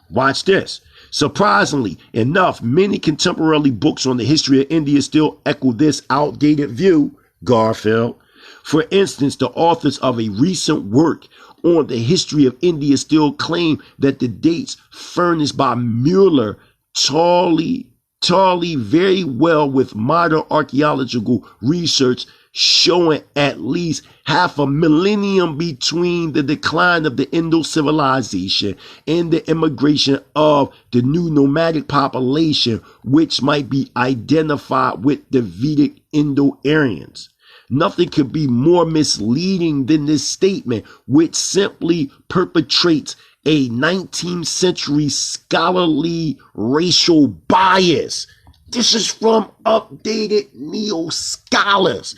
watch this. Surprisingly enough, many contemporary books on the history of India still echo this outdated view, Garfield. For instance, the authors of a recent work on the history of India still claim that the dates furnished by Mueller tally very well with modern archaeological research, showing at least half a millennium between the decline of the Indo-civilization and the immigration of the new nomadic population, which might be identified with the Vedic Indo-Aryans. Nothing could be more misleading than this statement, which simply perpetrates a 19th century scholarly racial bias. This is from updated neo-scholars.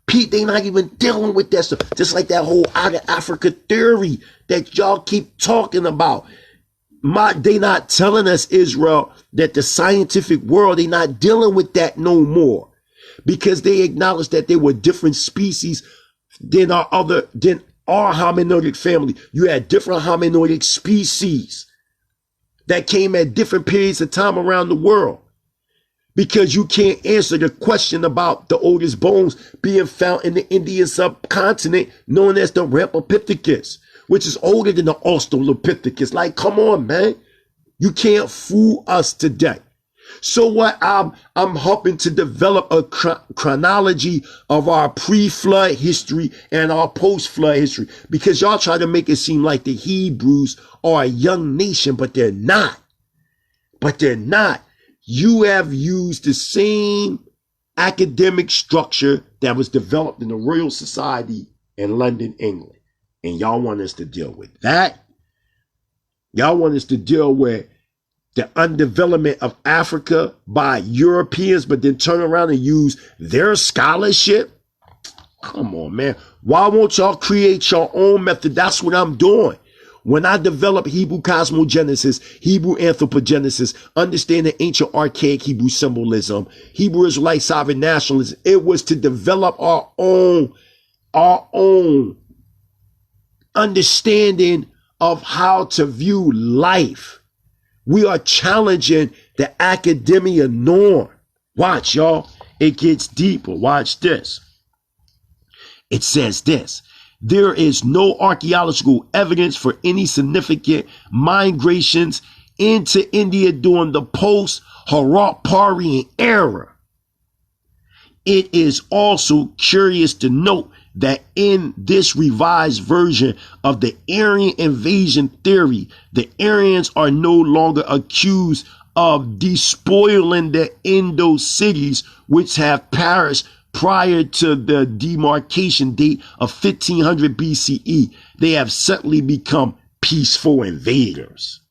Pete, they not even dealing with that stuff. Just like that whole out of Africa theory that y'all keep talking about. They not telling us, Israel, that the scientific world, they not dealing with that no more. Because they acknowledge that there were different species than our hominoid family. You had different hominoid species that came at different periods of time around the world. Because you can't answer the question about the oldest bones being found in the Indian subcontinent known as the Rampopithecus, which is older than the Australopithecus. Like, come on, man. You can't fool us today. So what I'm hoping to develop a chronology of our pre-flood history and our post-flood history, because y'all try to make it seem like the Hebrews are a young nation, but they're not. But they're not. You have used the same academic structure that was developed in the Royal Society in London, England. And y'all want us to deal with that? Y'all want us to deal with the undevelopment of Africa by Europeans, but then turn around and use their scholarship? Come on, man. Why won't y'all create your own method? That's what I'm doing. When I develop Hebrew cosmogenesis, Hebrew anthropogenesis, understanding ancient archaic Hebrew symbolism, Hebrew Israelite sovereign nationalism, it was to develop our own understanding of how to view life. We are challenging the academia norm. Watch, y'all. It gets deeper. Watch this. It says this. There is no archaeological evidence for any significant migrations into India during the post-Harappan era. It is also curious to note that in this revised version of the Aryan invasion theory, the Aryans are no longer accused of despoiling the Indo cities which have perished prior to the demarcation date of 1500 BCE. They have suddenly become peaceful invaders.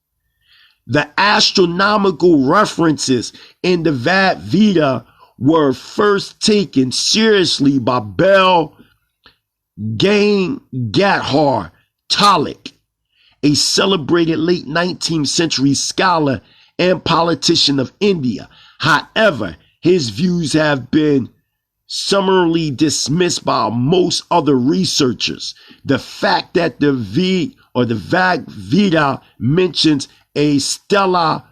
The astronomical references in the Vad Veda were first taken seriously by Bel Gangadhar Talik, a celebrated late 19th century scholar and politician of India. However, his views have been summarily dismissed by most other researchers. The fact that the Vag Veda mentions a stellar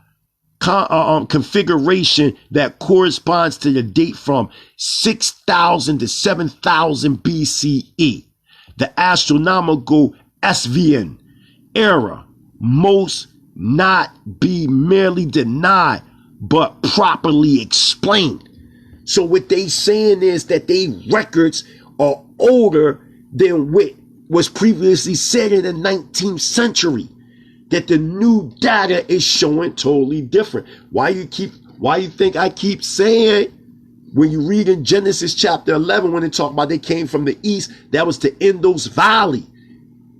configuration that corresponds to the date from 6,000 to 7,000 BCE. The astronomical Svian era most not be merely denied, but properly explained. So what they saying is that they records are older than what was previously said in the 19th century. That the new data is showing totally different. Why you think I keep saying, when you read in Genesis chapter 11, when they talk about they came from the east, that was the Indus Valley.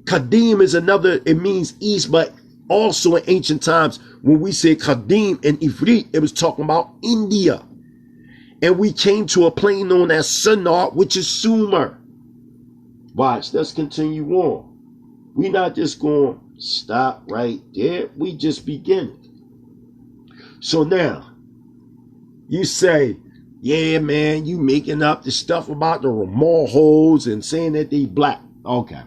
Kadim is another, it means east, but also in ancient times, when we say Kadim in Ivrit, it was talking about India. And we came to a plain known as Sinar, which is Sumer. Watch, let's continue on. We're not just going to stop right there. We just begin. So now, you say, yeah, man, you making up the stuff about the Ramorhos and saying that they black. Okay.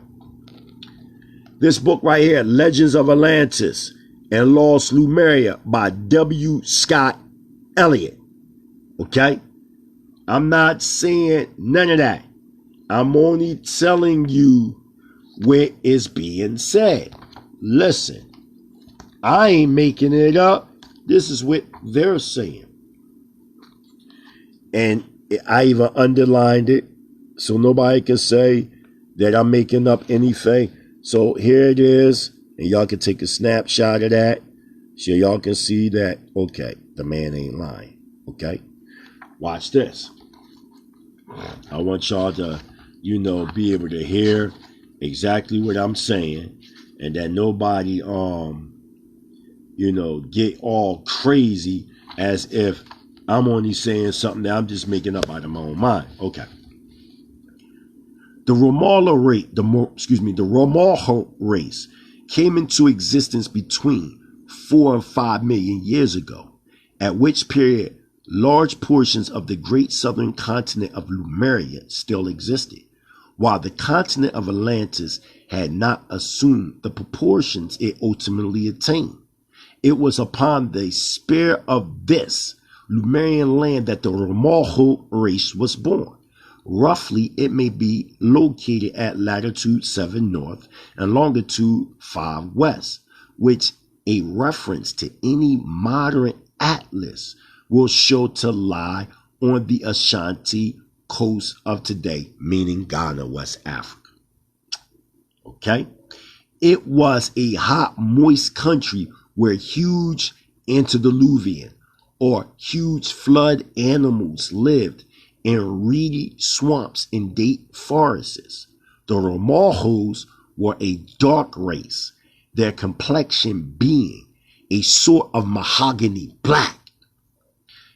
This book right here, Legends of Atlantis and Lost Lemuria by W. Scott Elliott. Okay? I'm not saying none of that. I'm only telling you what is being said. Listen, I ain't making it up. This is what they're saying. And I even underlined it so nobody can say that I'm making up anything. So here it is. And y'all can take a snapshot of that so y'all can see that, okay, the man ain't lying. Okay? Watch this. I want y'all to, be able to hear exactly what I'm saying. And that nobody, get all crazy as if I'm only saying something that I'm just making up out of my own mind. Okay. The Ramorho race came into existence between 4 and 5 million years ago, at which period large portions of the great southern continent of Lemuria still existed, while the continent of Atlantis had not assumed the proportions it ultimately attained. It was upon the spur of this Lemurian land that the Ramorho race was born. Roughly, it may be located at latitude 7 north and longitude 5 west, which a reference to any modern atlas will show to lie on the Ashanti coast of today, meaning Ghana, West Africa. Okay? It was a hot, moist country where huge antediluvian or huge flood animals lived in reedy swamps and date forests. The Ramorhos were a dark race, their complexion being a sort of mahogany black.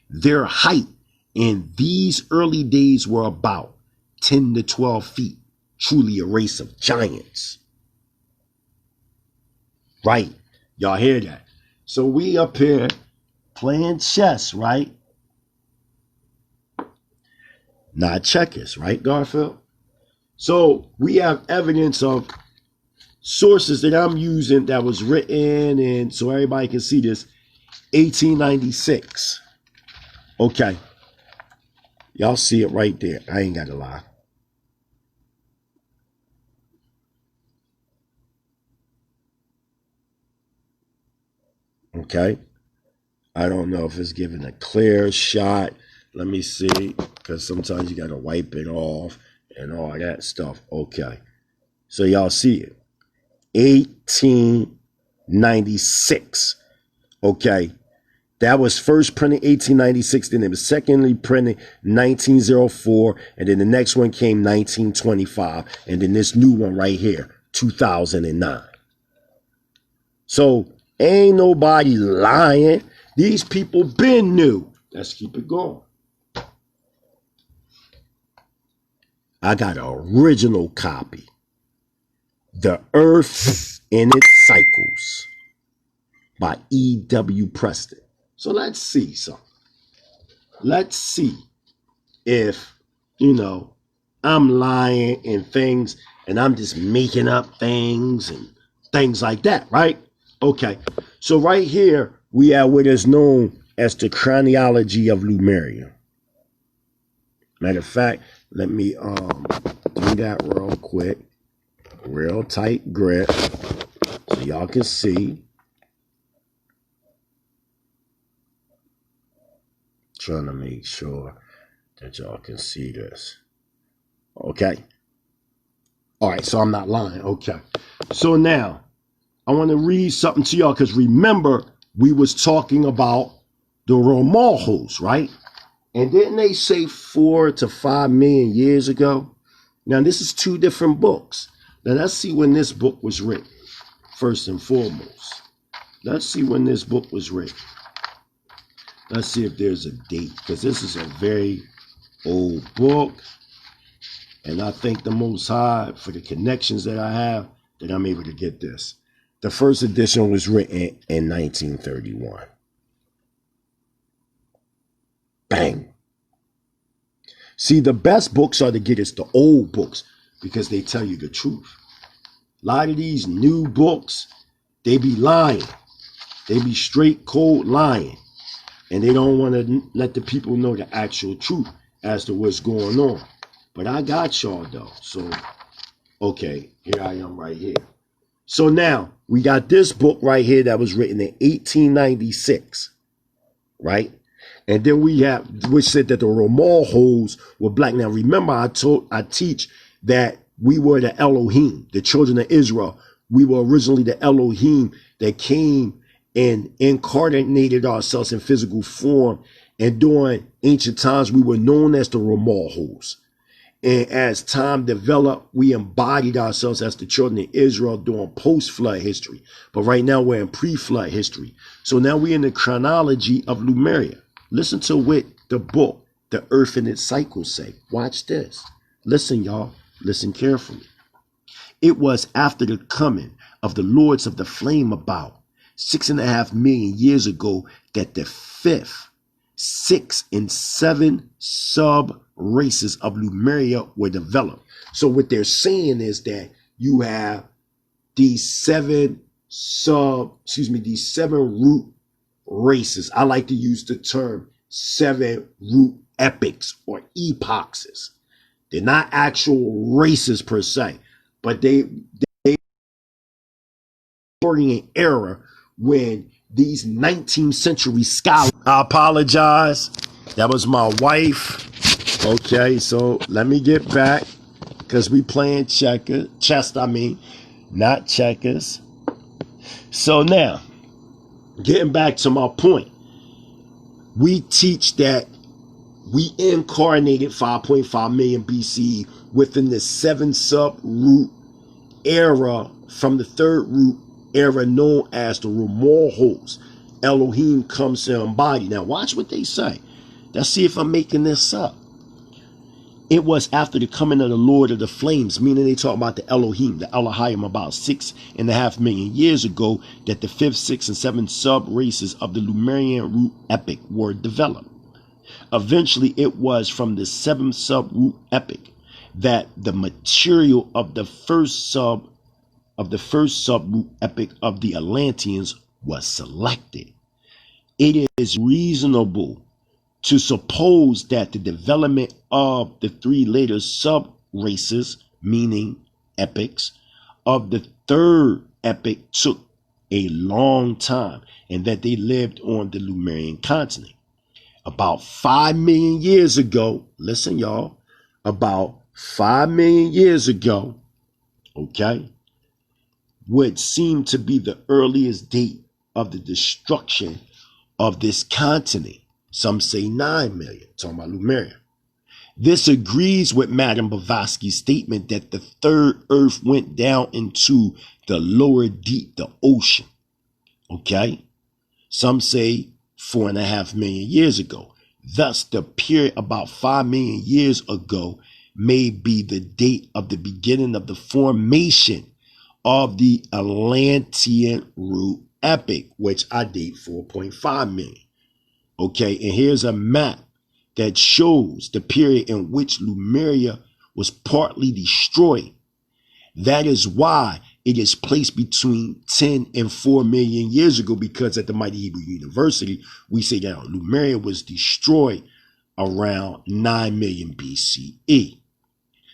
Their height in these early days were about 10 to 12 feet, truly a race of giants. Right, y'all hear that? So we up here playing chess, right? Not checkers, right, Garfield? So we have evidence of sources that I'm using that was written, and so everybody can see this, 1896. Okay. Y'all see it right there. I ain't got to lie. Okay. I don't know if it's giving a clear shot. Let me see, because sometimes you got to wipe it off and all that stuff. Okay. So y'all see it. 1896. Okay. That was first printed 1896. Then it was secondly printed 1904. And then the next one came 1925. And then this new one right here, 2009. So ain't nobody lying. These people been new. Let's keep it going. I got an original copy. The Earth in Its Cycles by E.W. Preston. So let's see something. Let's see if, I'm lying and things and I'm just making up things and things like that, right? Okay. So right here, we have what is known as the chronology of Lemuria. Matter of fact, let me do that real quick. Real tight grip so y'all can see. Trying to make sure that y'all can see this. Okay. All right, so I'm not lying. Okay. So now I want to read something to y'all, because remember we was talking about the Romahos, right? And didn't they say 4 to 5 million years ago? Now this is 2 different books. Now let's see when this book was written, first and foremost. Let's see when this book was written. Let's see if there's a date, because this is a very old book. And I thank the Most High for the connections that I have, that I'm able to get this. The first edition was written in 1931. Bang. See, the best books are to get us the old books, because they tell you the truth. A lot of these new books, they be lying. They be straight cold lying. And they don't want to let the people know the actual truth as to what's going on. But I got y'all though. So, okay, here I am right here. So now, we got this book right here that was written in 1896, right? And then we have, which said that the Romahos were black. Now remember, I teach that we were the Elohim, the children of Israel. We were originally the Elohim that came and incarnated ourselves in physical form. And during ancient times, we were known as the Romahos. And as time developed, we embodied ourselves as the children of Israel during post-flood history. But right now we're in pre-flood history. So now we're in the chronology of Lemuria. Listen to what the book, The Earth and Its Cycle, say. Watch this. Listen, y'all. Listen carefully. It was after the coming of the Lords of the Flame about 6.5 million years ago that the 5th, 6 and 7 sub-races of Lemuria were developed. So what they're saying is that you have these 7 root races. I like to use the term 7 root epics or epochs. They're not actual races per se, but they during an era when these 19th century scholars. I apologize. That was my wife. Okay, so let me get back, because we playing chess, not checkers. So now, getting back to my point, we teach that we incarnated 5.5 million BCE within the 7 sub-root era from the 3rd root era known as the Romahos. Elohim comes to embody. Now watch what they say. Let's see if I'm making this up. It was after the coming of the Lord of the Flames, meaning they talk about the Elohim, the Elohim, about 6.5 million years ago, that the 5th, 6th, and 7th sub-races of the Lemurian root epic were developed. Eventually, it was from the 7th sub-root epic that the material of the first sub-root epic of the Atlanteans was selected. It is reasonable to suppose that the development of the 3 later sub-races, meaning epics, of the 3rd epic took a long time, and that they lived on the Lemurian continent. About 5 million years ago, listen y'all, about 5 million years ago, okay, would seem to be the earliest date of the destruction of this continent. Some say 9 million, talking about Lemuria. This agrees with Madame Blavatsky's statement that the 3rd Earth went down into the lower deep, the ocean. Okay? Some say 4.5 million years ago. Thus, the period about 5 million years ago may be the date of the beginning of the formation of the Atlantean root epic, which I date 4.5 million. Okay, and here's a map that shows the period in which Lemuria was partly destroyed. That is why it is placed between 10 and 4 million years ago, because at the Mighty Hebrew University, we say that Lemuria was destroyed around 9 million BCE.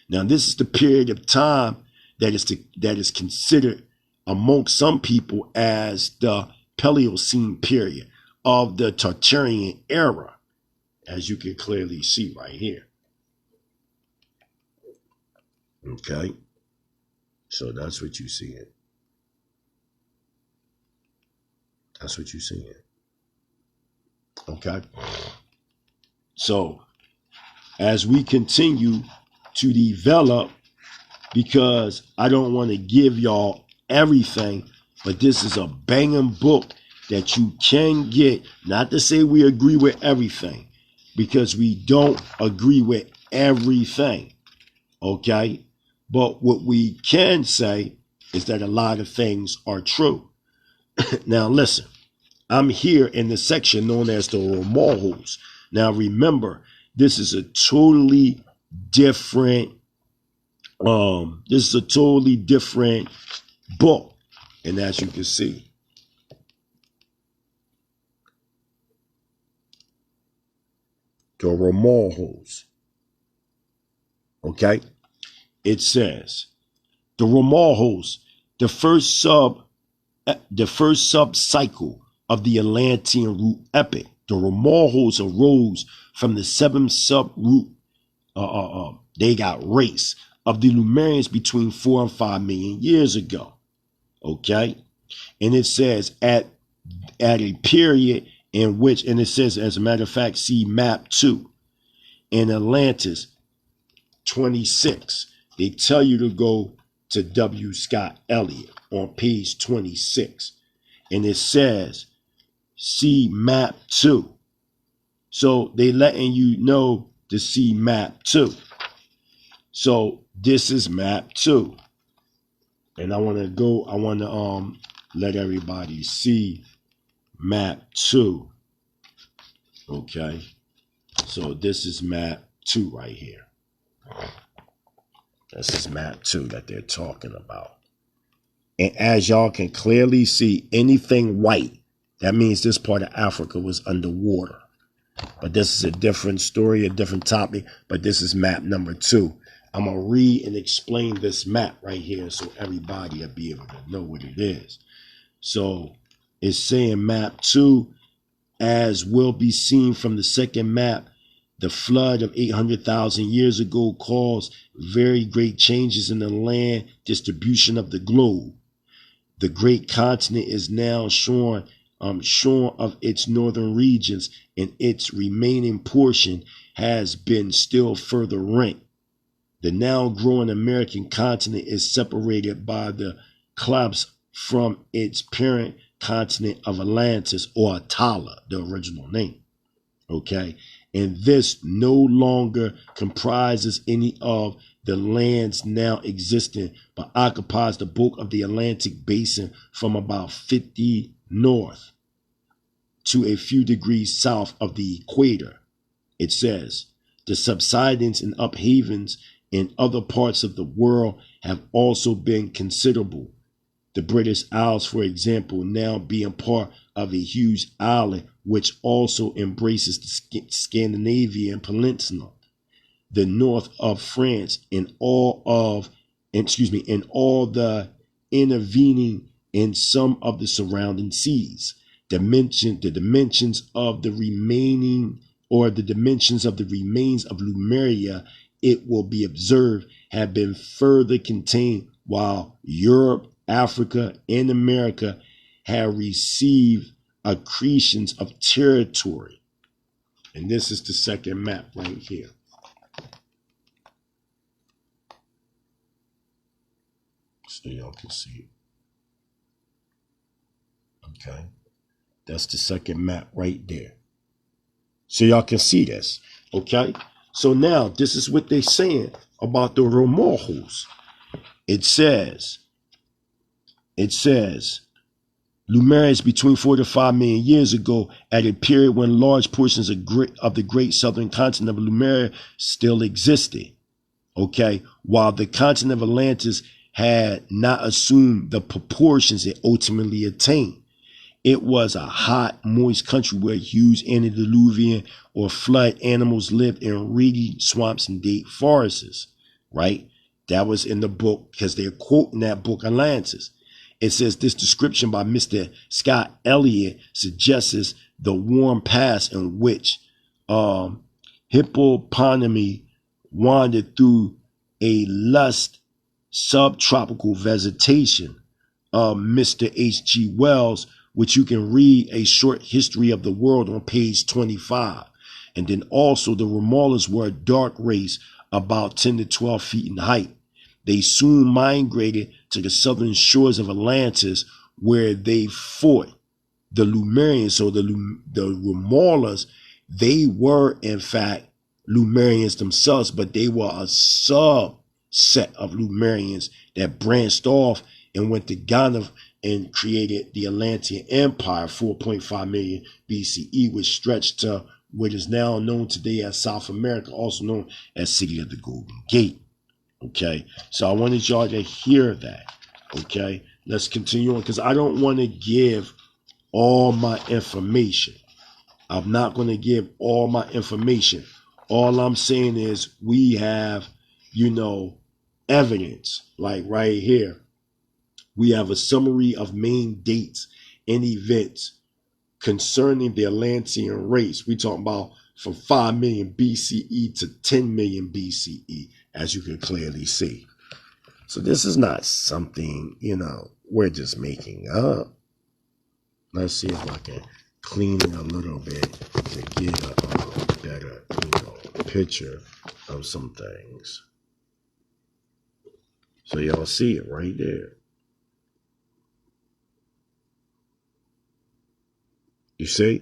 Now, this is the period of time that is considered amongst some people as the Paleocene period of the Tartarian era, as you can clearly see right here. Okay, so that's what you see it. That's what you see it. Okay, so as we continue to develop, because I don't want to give y'all everything, but this is a banging book that you can get. Not to say we agree with everything, because we don't agree with everything, okay? But what we can say is that a lot of things are true. Now listen, I'm here in the section known as the Romahos. Now remember, this is a totally different book, and as you can see, the Romahos. Okay, it says the Romahos, the first sub-cycle of the Atlantean root epoch. The Romahos arose from the seventh sub-root. They got race of the Lemurians between 4 and 5 million years ago. Okay, and it says at a period in which, and it says, as a matter of fact, see map 2 in Atlantis 26. They tell you to go to W. Scott Elliott on page 26, and it says see map 2. So they letting you know to see map 2. So this is map 2, and I want to let everybody see map 2. Okay, so this is map 2 right here. This is map 2 that they're talking about. And as y'all can clearly see, anything white, that means this part of Africa was underwater. But this is a different story, a different topic, but this is map number 2. I'm going to read and explain this map right here so everybody will be able to know what it is. So it's saying map 2, as will be seen from the second map, the flood of 800,000 years ago caused very great changes in the land distribution of the globe. The great continent is now shorn of its northern regions, and its remaining portion has been still further rent. The now growing American continent is separated by the collapse from its parent continent of Atlantis, or Atala, the original name. Okay, and this no longer comprises any of the lands now existing, but occupies the bulk of the Atlantic basin from about 50 north to a few degrees south of the equator. It says the subsidence and upheavings in other parts of the world have also been considerable. The British Isles, for example, now being part of a huge island which also embraces the Scandinavian peninsula, the north of France, and all the intervening in some of the surrounding seas. The dimensions of the remains of Lemuria, it will be observed, have been further contained, while Europe, Africa, and America have received accretions of territory. And this is the second map right here. So y'all can see it. Okay, that's the second map right there. So y'all can see this. Okay, so now this is what they're saying about the Romahos. It says Lemuria is between 4 to 5 million years ago, at a period when large portions of the great southern continent of Lemuria still existed. Okay, while the continent of Atlantis had not assumed the proportions it ultimately attained. It was a hot, moist country where huge antediluvian or flood animals lived in reedy swamps and deep forests, right? That was in the book, because they're quoting that book, Atlantis. It says this description by Mr. Scott Elliott suggests the warm past in which hippopotami wandered through a lush subtropical vegetation. Mr. H.G. Wells, which you can read a short history of the world on page 25. And then also the Romulas were a dark race about 10 to 12 feet in height. They soon migrated to the southern shores of Atlantis, where they fought the Lemurians. So the Romulas, they were in fact Lemurians themselves, but they were a subset of Lemurians that branched off and went to Ghana and created the Atlantean Empire, 4.5 million BCE, which stretched to what is now known today as South America, also known as City of the Golden Gate. Okay, so I wanted y'all to hear that. Okay, let's continue on, because I don't want to give all my information. I'm not going to give all my information. All I'm saying is we have, evidence, like right here. We have a summary of main dates and events concerning the Atlantean race. We talking about from 5 million BCE to 10 million BCE, as you can clearly see. So this is not something, we're just making up. Let's see if I can clean it a little bit to get a better, picture of some things. So y'all see it right there. You see?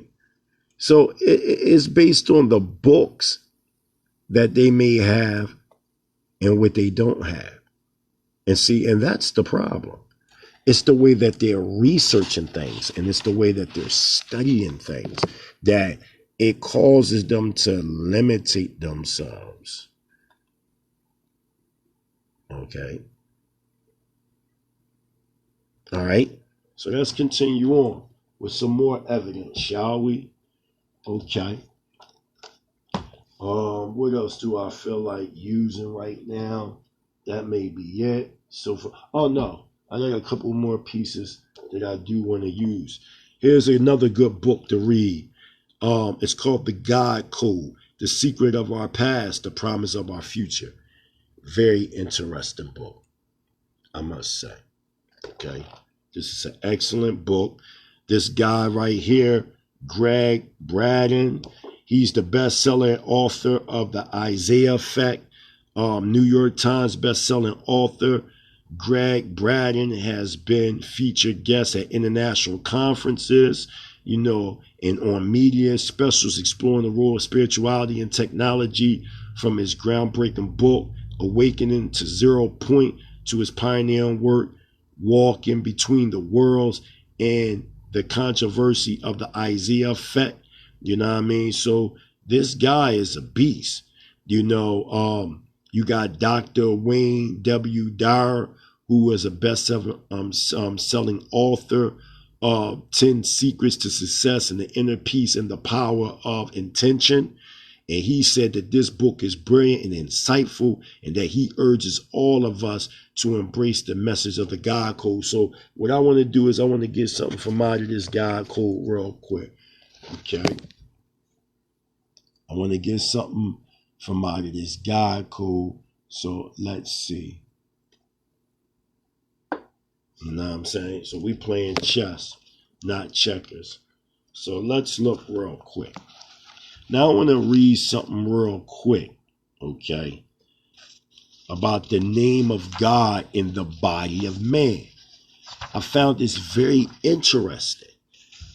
So it's based on the books that they may have and what they don't have. And see, and that's the problem. It's the way that they're researching things, and it's the way that they're studying things that it causes them to limitate themselves. Okay. All right. So let's continue on with some more evidence, shall we? Okay. What else do I feel like using right now? That may be it. So oh no, I got a couple more pieces that I do want to use. Here's another good book to read. It's called The God Code: The Secret of Our Past, The Promise of Our Future. Very interesting book, I must say. Okay. This is an excellent book. This guy right here, Greg Braden, he's the best-selling author of the Isaiah Effect. New York Times best-selling author. Greg Braden has been featured guest at international conferences, and on media specials exploring the role of spirituality and technology, from his groundbreaking book, Awakening to Zero Point, to his pioneering work, Walking Between the Worlds, and the controversy of the Isaiah Effect. You know what I mean? So this guy is a beast. You got Dr. Wayne W. Dyer, who was a best-selling author of 10 Secrets to Success and the Inner Peace and the Power of Intention. And he said that this book is brilliant and insightful, and that he urges all of us to embrace the message of the God Code. So what I want to do is I want to get something from out of this God Code real quick. Okay. I want to get something from out of this God Code. So let's see. You know what I'm saying? So we playing chess, not checkers. So let's look real quick. Now I want to read something real quick, okay, about the name of God in the body of man. I found this very interesting,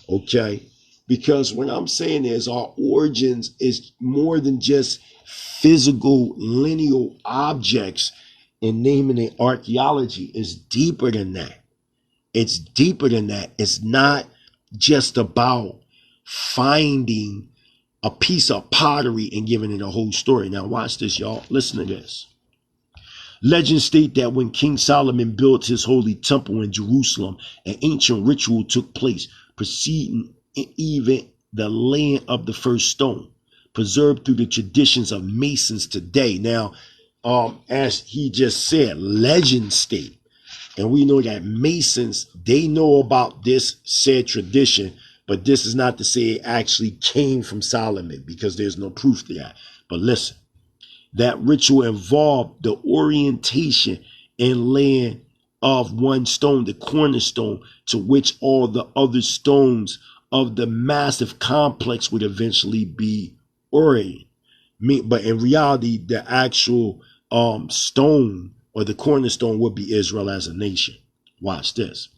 okay, because what I'm saying is our origins is more than just physical lineal objects and naming it archaeology. Is deeper than that. It's deeper than that. It's not just about finding a piece of pottery and giving it a whole story. Now watch this, y'all. Listen to this. Legends state that when King Solomon built his holy temple in Jerusalem, an ancient ritual took place, preceding even the laying of the first stone, preserved through the traditions of Masons today. Now, as he just said, legends state, and we know that Masons, they know about this said tradition, but this is not to say it actually came from Solomon, because there's no proof to that. But listen, that ritual involved the orientation and laying of one stone, the cornerstone, to which all the other stones of the massive complex would eventually be oriented. But in reality, the actual stone or the cornerstone would be Israel as a nation. Watch this.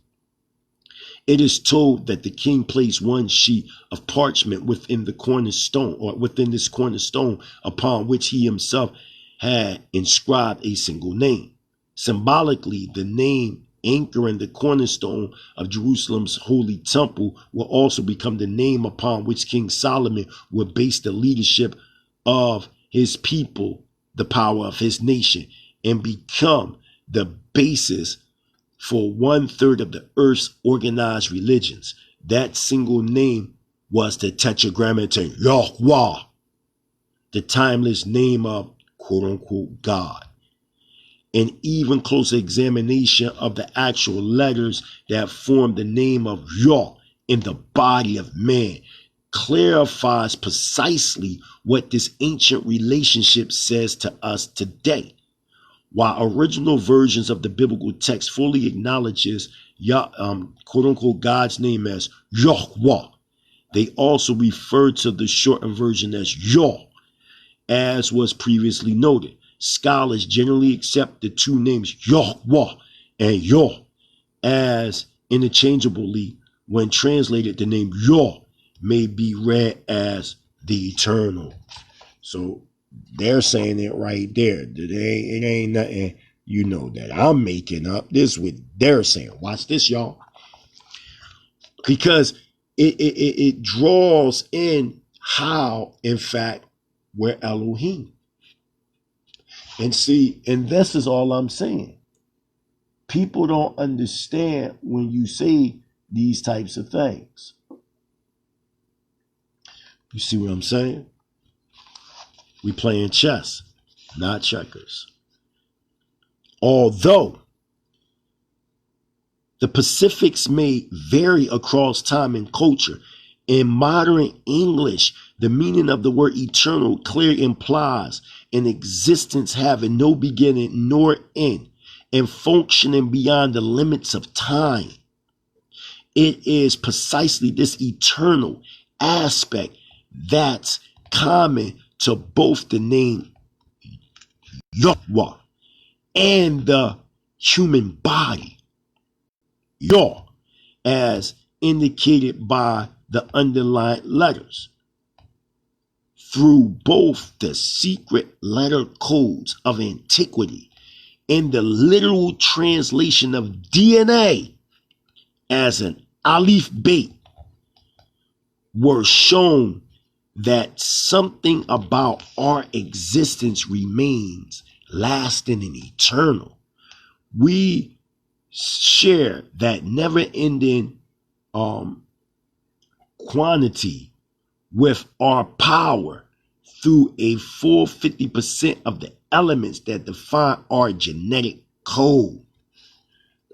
It is told that the king placed one sheet of parchment within the cornerstone, or within this cornerstone, upon which he himself had inscribed a single name. Symbolically, the name anchoring the cornerstone of Jerusalem's holy temple will also become the name upon which King Solomon would base the leadership of his people, the power of his nation, and become the basis for 1/3 of the earth's organized religions. That single name was the Tetragrammaton Yahweh, the timeless name of quote-unquote God. An even closer examination of the actual letters that form the name of Yah in the body of man clarifies precisely what this ancient relationship says to us today. While original versions of the biblical text fully acknowledges quote-unquote God's name as Yahweh, they also refer to the shortened version as Yah. As was previously noted, scholars generally accept the two names Yahweh and Yah as interchangeably. When translated, the name Yah may be read as the eternal. So they're saying it right there. It ain't nothing, you know, that I'm making up. This is what they're saying. Watch this, y'all. Because it draws in how, in fact, we're Elohim. And see, and this is all I'm saying. People don't understand when you say these types of things. You see what I'm saying? We playing chess, not checkers. Although the Pacifics may vary across time and culture, in modern English, the meaning of the word eternal clearly implies an existence having no beginning nor end and functioning beyond the limits of time. It is precisely this eternal aspect that's common to both the name Yahweh and the human body. Yah, as indicated by the underlined letters. Through both the secret letter codes of antiquity and the literal translation of DNA as an Aleph Bet, were shown that something about our existence remains lasting and eternal. We share that never-ending quantity with our power through a full 50% of the elements that define our genetic code.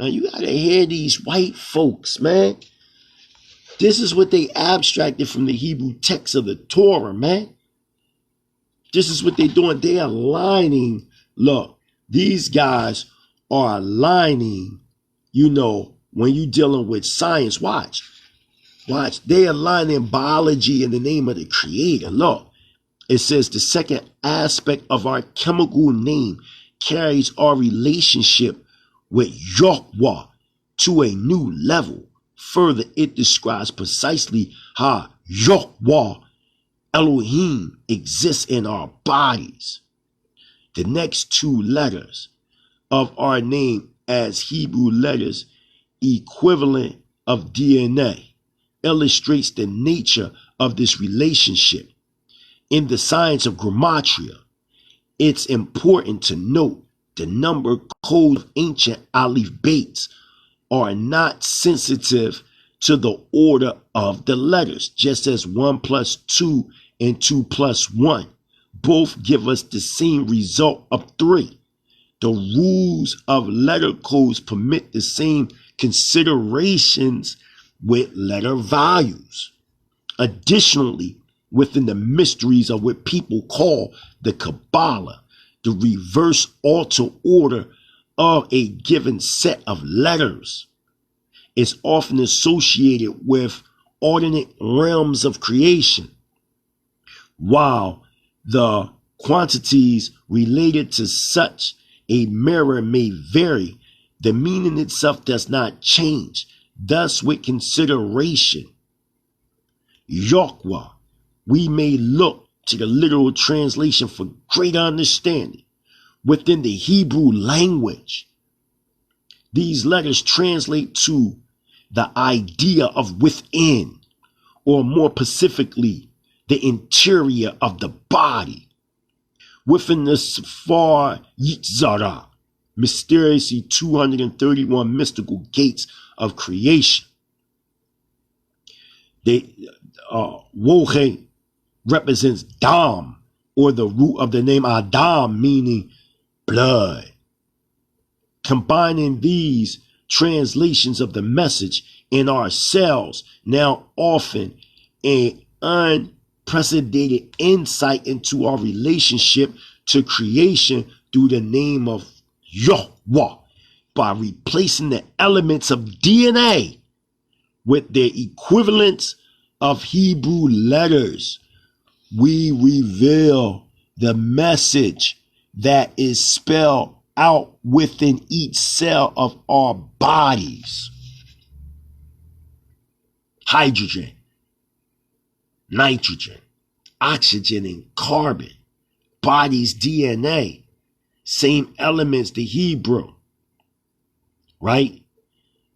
Now you gotta hear these white folks, man. This is what they abstracted from the Hebrew text of the Torah, man. This is what they're doing. They're aligning. Look, these guys are aligning, you know, when you're dealing with science. Watch. They aligning biology in the name of the Creator. Look, it says the second aspect of our chemical name carries our relationship with Yahweh to a new level. Further, it describes precisely how Yahweh, Elohim, exists in our bodies. The next two letters of our name as Hebrew letters equivalent of DNA illustrates the nature of this relationship. In the science of grammatria, it's important to note The number code of ancient Aleph Bates are not sensitive to the order of the letters, just as 1 plus 2 and 2 plus 1 both give us the same result of 3. The rules of letter codes permit the same considerations with letter values. Additionally, within the mysteries of what people call the Kabbalah, the reverse alter order of a given set of letters is often associated with alternate realms of creation, while the quantities related to such a mirror may vary. The meaning itself does not change. Thus, with consideration, Yahweh, we may look to the literal translation for greater understanding. Within the Hebrew language, these letters translate to the idea of within, or more specifically, the interior of the body. Within the Sfar Yitzhara, mysteriously 231 mystical gates of creation, Wohe represents Dam, or the root of the name Adam, meaning blood. Combining these translations of the message in ourselves, now often an unprecedented insight into our relationship to creation through the name of Yahweh, by replacing the elements of DNA with their equivalents of Hebrew letters, we reveal the message that is spelled out within each cell of our bodies. Hydrogen, nitrogen, oxygen, and carbon. Body's DNA, same elements, the Hebrew, right?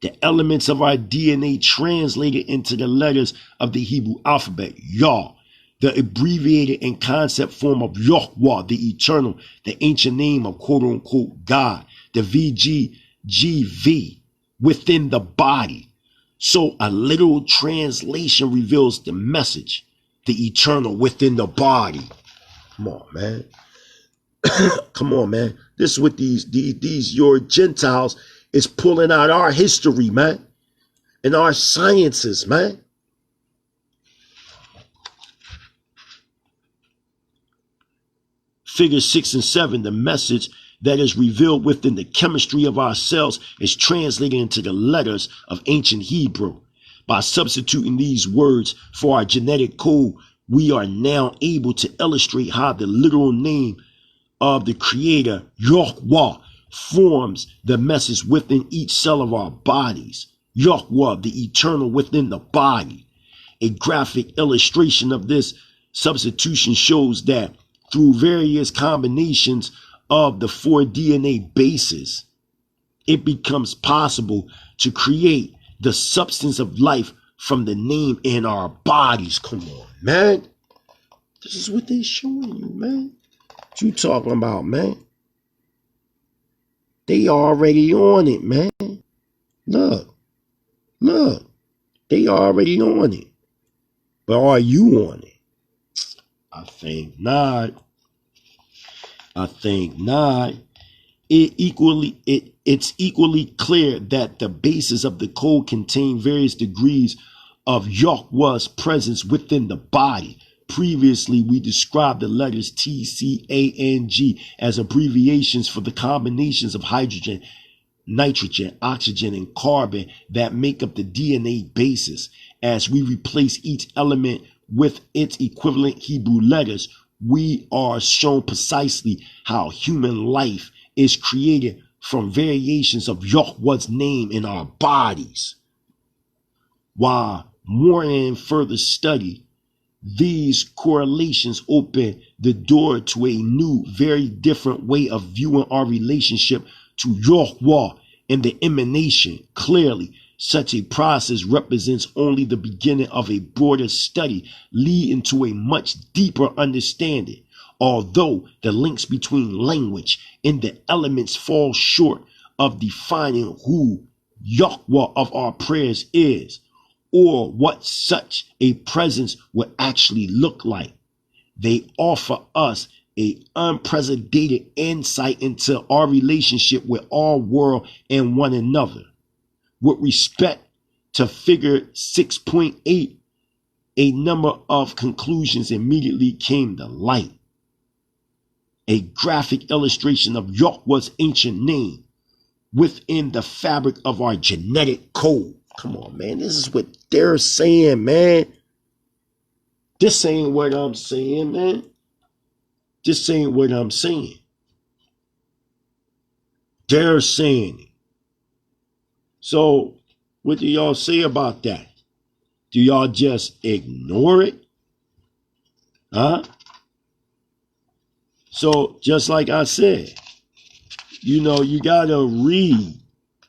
The elements of our DNA translated into the letters of the Hebrew alphabet, Yah, the abbreviated and concept form of Yahweh, the eternal, the ancient name of quote-unquote God, the VGGV within the body. So a literal translation reveals the message, the eternal within the body. Come on, man. Come on, man. This is what these Euro-Gentiles is pulling out our history, man, and our sciences, man. Figures 6 and 7, the message that is revealed within the chemistry of our cells is translated into the letters of ancient Hebrew. By substituting these words for our genetic code, we are now able to illustrate how the literal name of the Creator, Yahweh, forms the message within each cell of our bodies. Yahweh, the eternal within the body. A graphic illustration of this substitution shows that through various combinations of the 4 DNA bases, it becomes possible to create the substance of life from the name in our bodies. Come on, man. This is what they're showing you, man. What you talking about, man? They already on it, man. Look. They already on it. But are you on it? I think not. It's equally clear that the bases of the code contain various degrees of Yahweh's presence within the body. Previously, we described the letters T, C, A, and G as abbreviations for the combinations of hydrogen, nitrogen, oxygen, and carbon that make up the DNA basis. As we replace each element with its equivalent Hebrew letters, we are shown precisely how human life is created from variations of Yahweh's name in our bodies. While more and further study, these correlations open the door to a new, very different way of viewing our relationship to Yahweh and the emanation. Clearly, such a process represents only the beginning of a broader study leading to a much deeper understanding. Although the links between language and the elements fall short of defining who Yahweh of our prayers is, or what such a presence would actually look like, they offer us an unprecedented insight into our relationship with our world and one another. With respect to figure 6.8, a number of conclusions immediately came to light. A graphic illustration of Yahweh's ancient name within the fabric of our genetic code. Come on, man. This is what they're saying, man. This ain't what I'm saying, man. This ain't what I'm saying. They're saying it. So, what do y'all say about that? Do y'all just ignore it? Huh? So, just like I said, you know, you got to read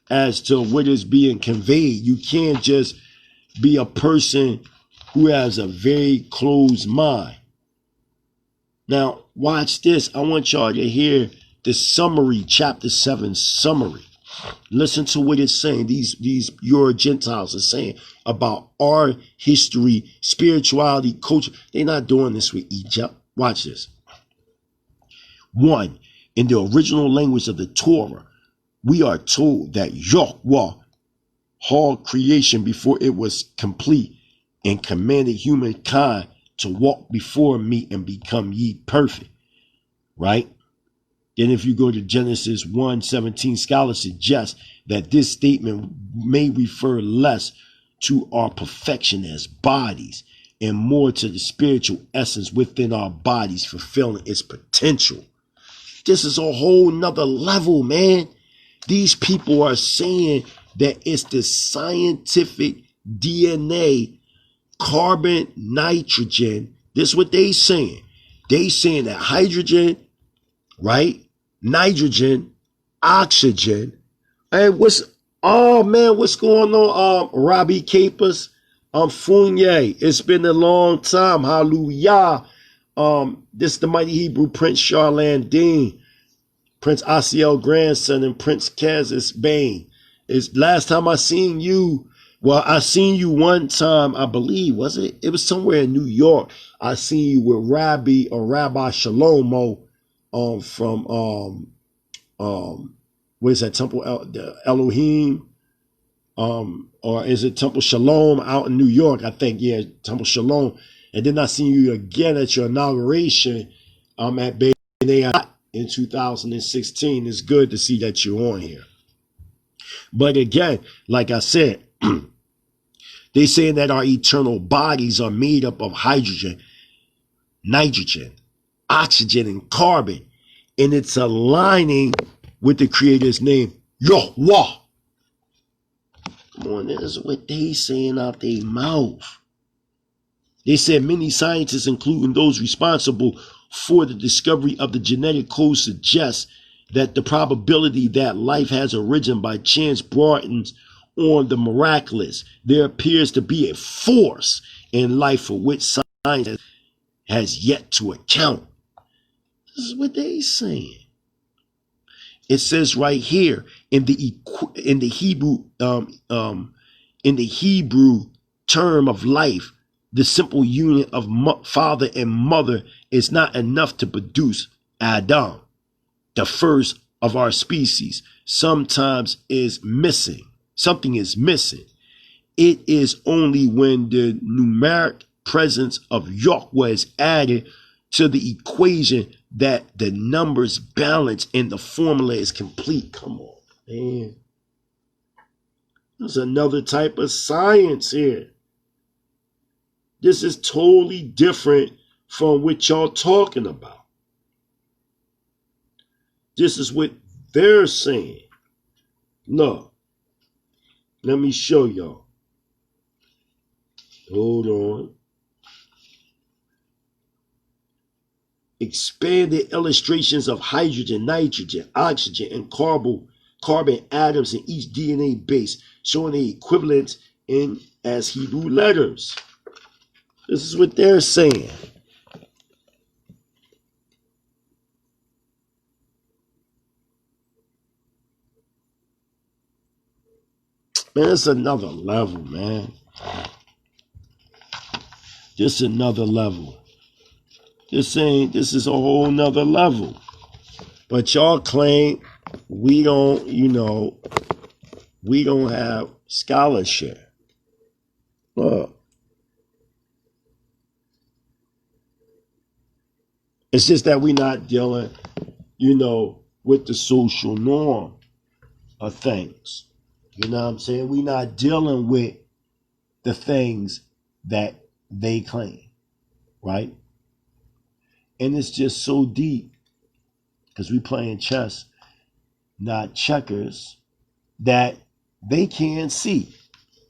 as to what is being conveyed. You can't just be a person who has a very closed mind. Now, watch this. I want y'all to hear the summary, chapter 7 summary. Listen to what it's saying. These EURO-GENTILES are saying about our history, spirituality, culture. They're not doing this with Egypt. Watch this. 1. In the original language of the Torah, we are told that Yahweh hauled creation before it was complete and commanded humankind to walk before me and become ye perfect. Right? Then if you go to Genesis 1:17, scholars suggest that this statement may refer less to our perfection as bodies and more to the spiritual essence within our bodies fulfilling its potential. This is a whole nother level, man. These people are saying that it's the scientific DNA, carbon, nitrogen. This is what they saying. They saying that hydrogen, right? Nitrogen, oxygen, and what's going on? Robbie Capers, Fournier. It's been a long time. Hallelujah. This is the mighty Hebrew Prince Charlene Dean, Prince Asiel grandson, and Prince Kazis Bain. It's last time I seen you. Well, I seen you one time, I believe, was it? It was somewhere in New York. I seen you with Rabbi Shalomo. From what is that, Temple Elohim, or is it Temple Shalom out in New York? I think, yeah, Temple Shalom. And then I seen you again at your inauguration at B'nai in 2016. It's good to see that you're on here. But again, like I said, they saying that our eternal bodies are made up of hydrogen, nitrogen, oxygen, and carbon, and it's aligning with the Creator's name, Yahweh. Come on, this is what they saying out their mouth. They said many scientists, including those responsible for the discovery of the genetic code, suggest that the probability that life has arisen by chance broadens on the miraculous. There appears to be a force in life for which science has yet to account. This is what they saying. It says right here in the Hebrew term of life, the simple union of father and mother is not enough to produce Adam, the first of our species. Sometimes is missing. Something is missing. It is only when the numeric presence of Yahweh is added to the equation that the numbers balance and the formula is complete. Come on, man. There's another type of science here. This is totally different from what y'all talking about. This is what they're saying. Look, let me show y'all. Hold on. Expanded illustrations of hydrogen, nitrogen, oxygen, and carbon atoms in each DNA base, showing the equivalents in as Hebrew letters. This is what they're saying. Man, it's another level, man. Just another level. This is a whole nother level. But y'all claim we don't, we don't have scholarship. Look. It's just that we're not dealing, with the social norm of things. You know what I'm saying? We're not dealing with the things that they claim, right? And it's just so deep because we playing chess, not checkers, that they can't see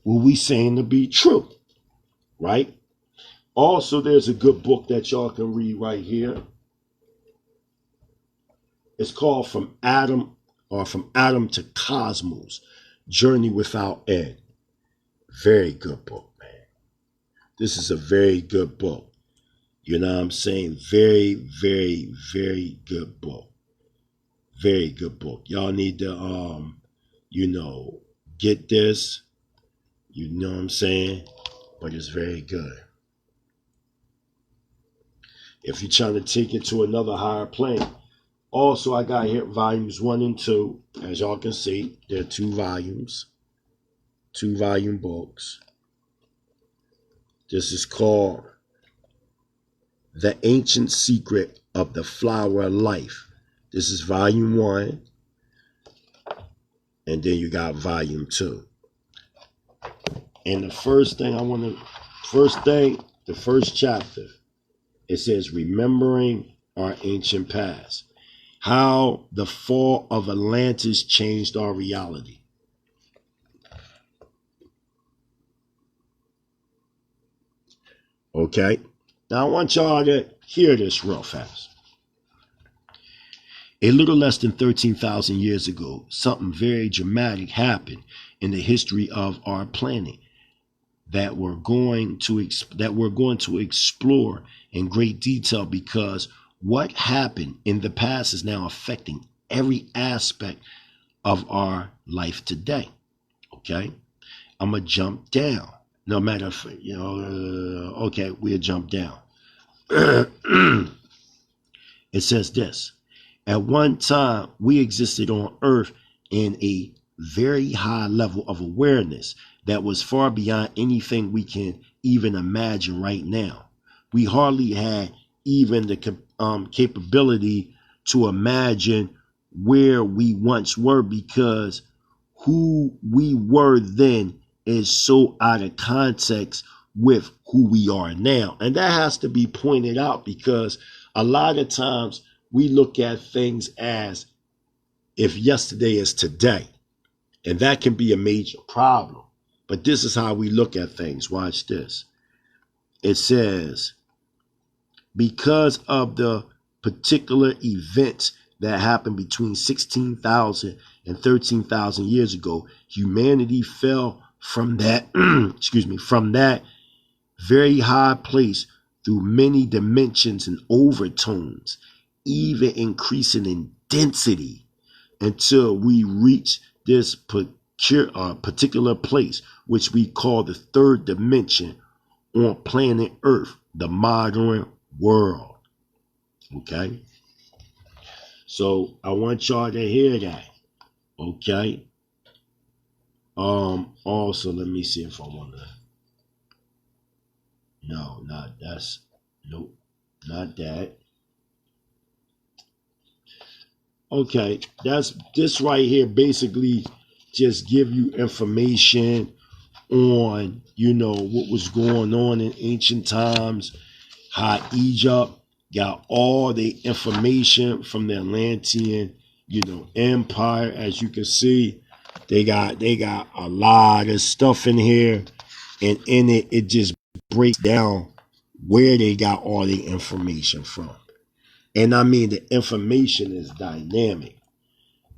what we saying to be true, right? Also, there's a good book that y'all can read right here. It's called From Adam to Cosmos, Journey Without End. Very good book, man. This is a very good book. You know what I'm saying? Very, very, very good book. Very good book. Y'all need to, get this. You know what I'm saying? But it's very good. If you're trying to take it to another higher plane. Also, I got here volumes 1 and 2. As y'all can see, there are 2 volumes. 2-volume books. This is called The Ancient Secret of the Flower of Life. This is volume 1. And then you got volume 2. And the first chapter, it says, Remembering Our Ancient Past. How the fall of Atlantis changed our reality. Okay? Now I want y'all to hear this real fast. A little less than 13,000 years ago, something very dramatic happened in the history of our planet that we're going to explore in great detail, because what happened in the past is now affecting every aspect of our life today. Okay? I'm going to jump down. No matter if, okay, we'll jump down. It says this. At one time, we existed on Earth in a very high level of awareness that was far beyond anything we can even imagine right now. We hardly had even the capability to imagine where we once were, because who we were then is so out of context with who we are now. And that has to be pointed out, because a lot of times we look at things as if yesterday is today. And that can be a major problem. But this is how we look at things. Watch this. It says, because of the particular events that happened between 16,000 and 13,000 years ago, humanity fell from that, from that very high place through many dimensions and overtones, even increasing in density, until we reach this particular place, which we call the third dimension on planet Earth, the modern world. Okay? So I want y'all to hear that. Okay? Also, let me see if I want to. No, not that's. Nope, not that. Okay, that's this right here. Basically, just give you information on, what was going on in ancient times, how Egypt got all the information from the Atlantean, empire. As you can see, they got a lot of stuff in here, and in it, it just breaks down where they got all the information from. And I mean, the information is dynamic.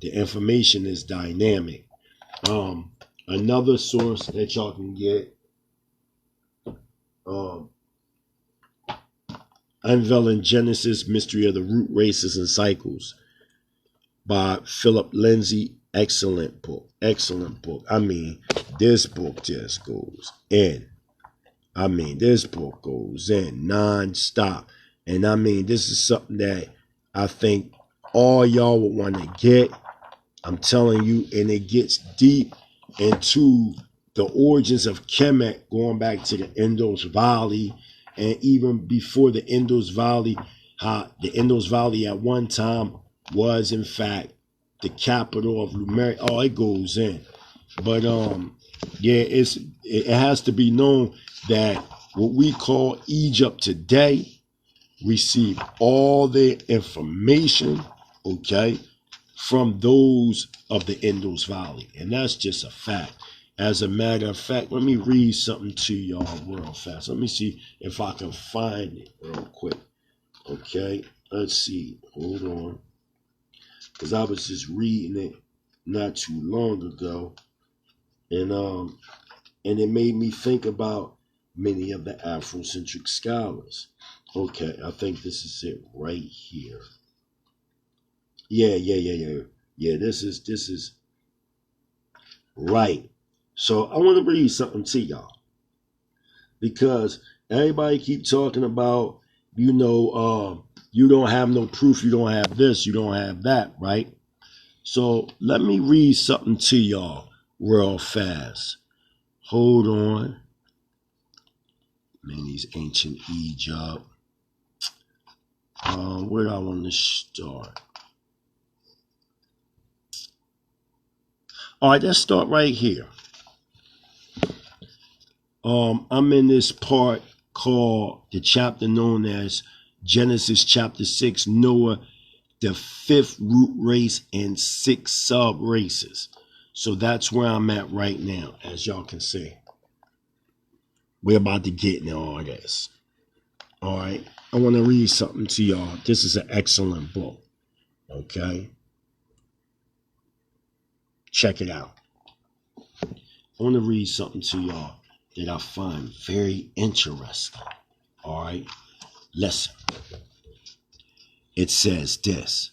The information is dynamic. Another source that y'all can get, Unveiling Genesis, Mystery of the Root Races and Cycles by Philip Lindsay Excellent book. Excellent book. I mean, this book just goes in. I mean, this book goes in non-stop. And I mean, this is something that I think all y'all would want to get. I'm telling you, and it gets deep into the origins of Kemet, going back to the Indus Valley, and even before the Indus Valley, how the Indus Valley at one time was, in fact, the capital of Lumeria. Oh, it goes in. But yeah, it has to be known that what we call Egypt today received all their information, okay, from those of the Indus Valley. And that's just a fact. As a matter of fact, let me read something to y'all real fast. Let me see if I can find it real quick. Okay, let's see. Hold on. Because I was just reading it not too long ago. And it made me think about many of the Afrocentric scholars. Okay, I think this is it right here. Yeah, this is right. So I want to read something to y'all, because everybody keep talking about, you don't have no proof, you don't have this, you don't have that, right? So let me read something to y'all real fast. Hold on. Man, these ancient Egypt. Where do I want to start? All right, let's start right here. I'm in this part called the chapter known as Genesis chapter 6, Noah, the 5th root race and 6 sub races. So that's where I'm at right now, as y'all can see. We're about to get into all this. All right, I want to read something to y'all. This is an excellent book. Okay, check it out. I want to read something to y'all that I find very interesting. All right, listen. It says this: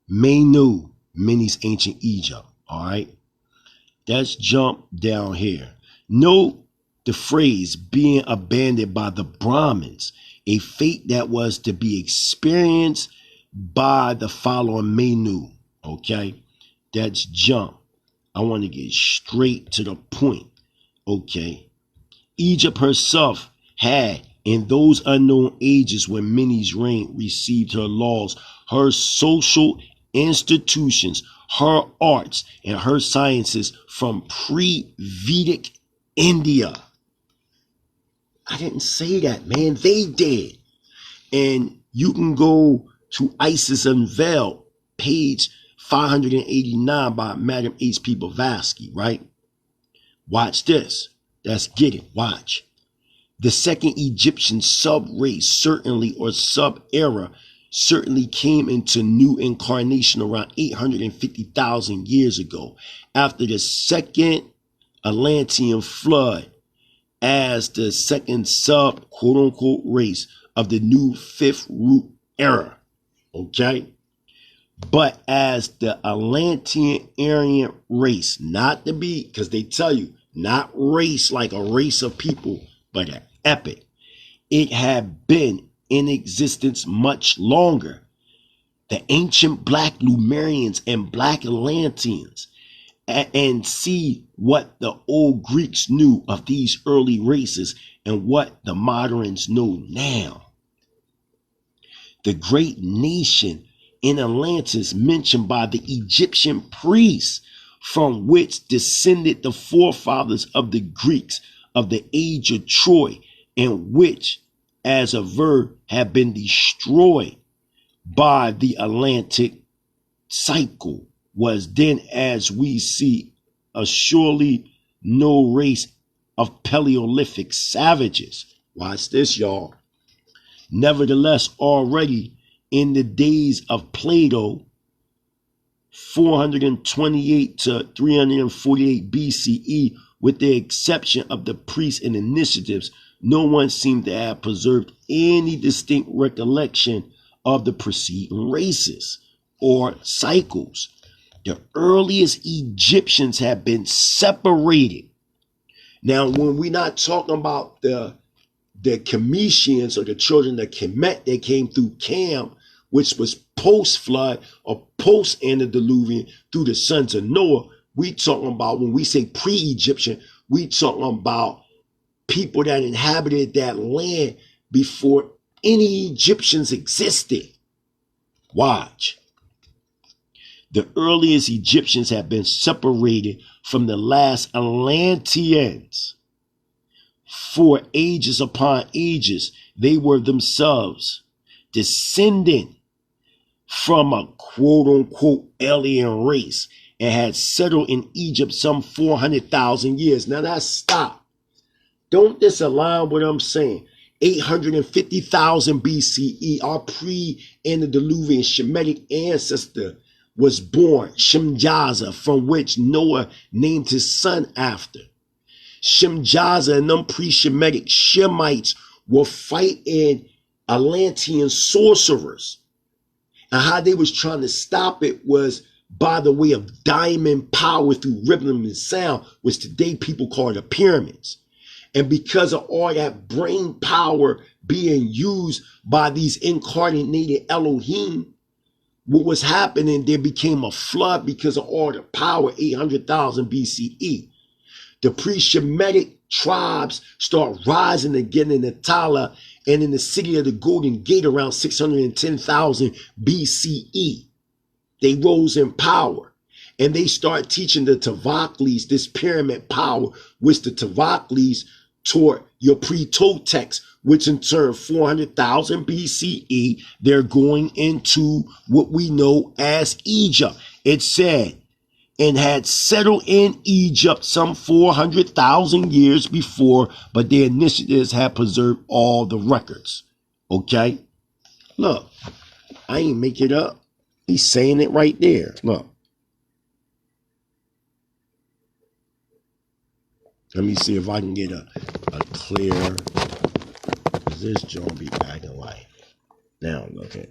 Menu, Mini's ancient Egypt. All right, let's jump down here. Note the phrase being abandoned by the Brahmins, a fate that was to be experienced by the following Menu. Okay, that's jump. I want to get straight to the point. Okay, Egypt herself had, in those unknown ages when Mini's reign, received her laws, her social institutions, her arts, and her sciences from pre-Vedic India. I didn't say that, man. They did. And you can go to Isis Unveiled, page 589 by Madam H.P. Blavatsky, right? Watch this. Let's get it. Watch. The second Egyptian sub-race certainly, or sub-era, certainly came into new incarnation around 850,000 years ago, after the second Atlantean flood, as the second sub, quote-unquote, race of the new 5th root era, okay? But as the Atlantean Aryan race, not to be, because they tell you, not race like a race of people, but an epic. It had been in existence much longer. The ancient black Lemurians and black Atlanteans, and see what the old Greeks knew of these early races and what the moderns know now. The great nation in Atlantis mentioned by the Egyptian priests, from which descended the forefathers of the Greeks of the age of Troy, and which, as a verb, had been destroyed by the Atlantic cycle, was then, as we see, a surely no race of Paleolithic savages. Watch this, y'all. Nevertheless, already in the days of Plato, 428 to 348 BCE, with the exception of the priests and initiatives, no one seemed to have preserved any distinct recollection of the preceding races or cycles. The earliest Egyptians have been separated. Now, when we're not talking about the Cometians or the children of Kemet that came through Cam, which was post-flood or post-antediluvian through the sons of Noah, we talking about, when we say pre-Egyptian, we talking about people that inhabited that land before any Egyptians existed. Watch. The earliest Egyptians have been separated from the last Atlanteans. For ages upon ages, they were themselves descending from a quote-unquote alien race and had settled in Egypt some 400,000 years. Now that's stop. Don't disalign what I'm saying. 850,000 BCE, our pre-antediluvian Shemitic ancestor was born, Shemjaza, from which Noah named his son after. Shemjaza and them pre-Shemitic Shemites were fighting Atlantean sorcerers. And how they was trying to stop it was by the way of diamond power through rhythm and sound, which today people call the pyramids. And because of all that brain power being used by these incarnated Elohim, what was happening, there became a flood because of all the power, 800,000 BCE. The pre-Shemitic tribes start rising again in Atala and in the city of the Golden Gate around 610,000 BCE. They rose in power and they start teaching the Tavaklis this pyramid power, which the Tavaklis taught your pre-Toltecs, which in turn 400,000 BCE, they're going into what we know as Egypt. It said, and had settled in Egypt some 400,000 years before, but their initiatives had preserved all the records. Okay? Look, I ain't make it up. He's saying it right there. Look. Let me see if I can get a clear, because this joint be acting like. Now, look at.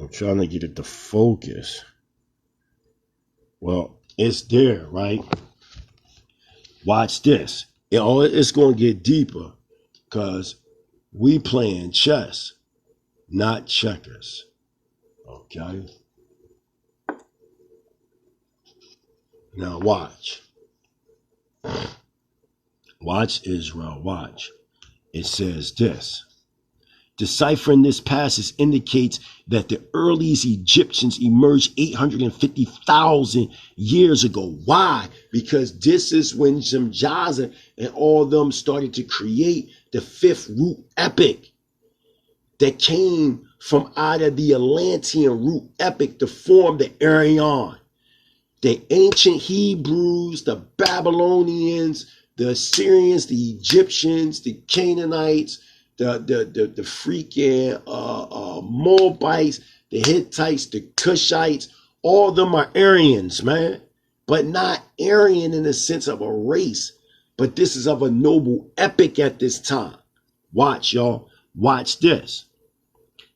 I'm trying to get it to focus. Well, it's there, right? Watch this. It's going to get deeper because we playing chess, not checkers. Okay? Now watch. Watch, Israel, watch. It says this. Deciphering this passage indicates that the earliest Egyptians emerged 850,000 years ago. Why? Because this is when Shemjaza and all of them started to create the fifth root epic that came from out of the Atlantean root epic to form the Arian. The ancient Hebrews, the Babylonians, the Assyrians, the Egyptians, the Canaanites, the freaking Moabites, the Hittites, the Cushites, all of them are Aryans, man. But not Aryan in the sense of a race, but this is of a noble epic at this time. Watch, y'all. Watch this.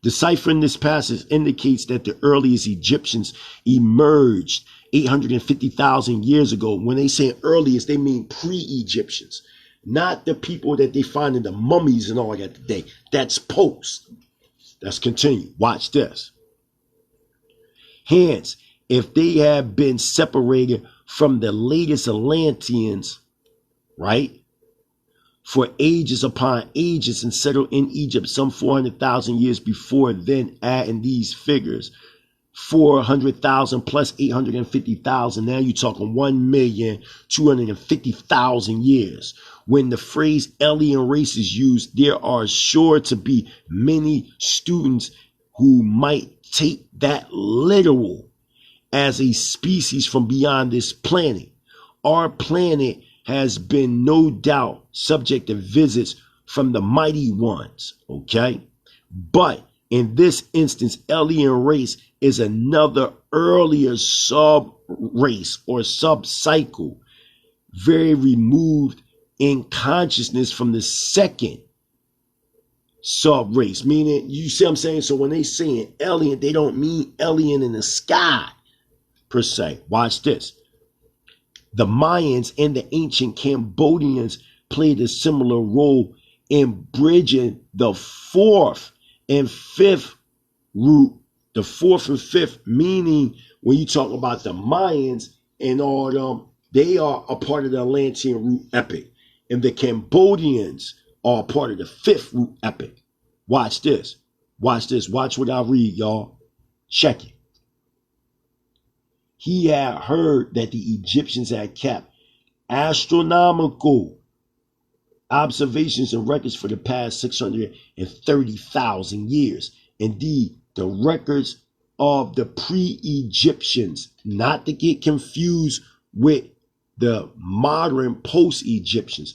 Deciphering this passage indicates that the earliest Egyptians emerged 850,000 years ago. When they say earliest, they mean pre-Egyptians. Not the people that they find in the mummies and all that today. That's post. Let's continue. Watch this. Hence, if they have been separated from the latest Atlanteans, right, for ages upon ages and settled in Egypt some 400,000 years before, then adding these figures, 400,000 plus 850,000. Now you're talking 1,250,000 years. When the phrase alien race is used, there are sure to be many students who might take that literal as a species from beyond this planet. Our planet has been no doubt subject to visits from the mighty ones, okay? But in this instance, alien race is another earlier sub-race or sub-cycle, very removed in consciousness from the second sub-race. Meaning, you see what I'm saying? So when they saying alien, they don't mean alien in the sky, per se. Watch this. The Mayans and the ancient Cambodians played a similar role in bridging the fourth and fifth root. The fourth and fifth, meaning when you talk about the Mayans and all them, they are a part of the Atlantean root epic. And the Cambodians are a part of the fifth root epic. Watch this. Watch this. Watch what I read, y'all. Check it. He had heard that the Egyptians had kept astronomical observations and records for the past 630,000 years. Indeed, the records of the pre-Egyptians, not to get confused with the modern post-Egyptians,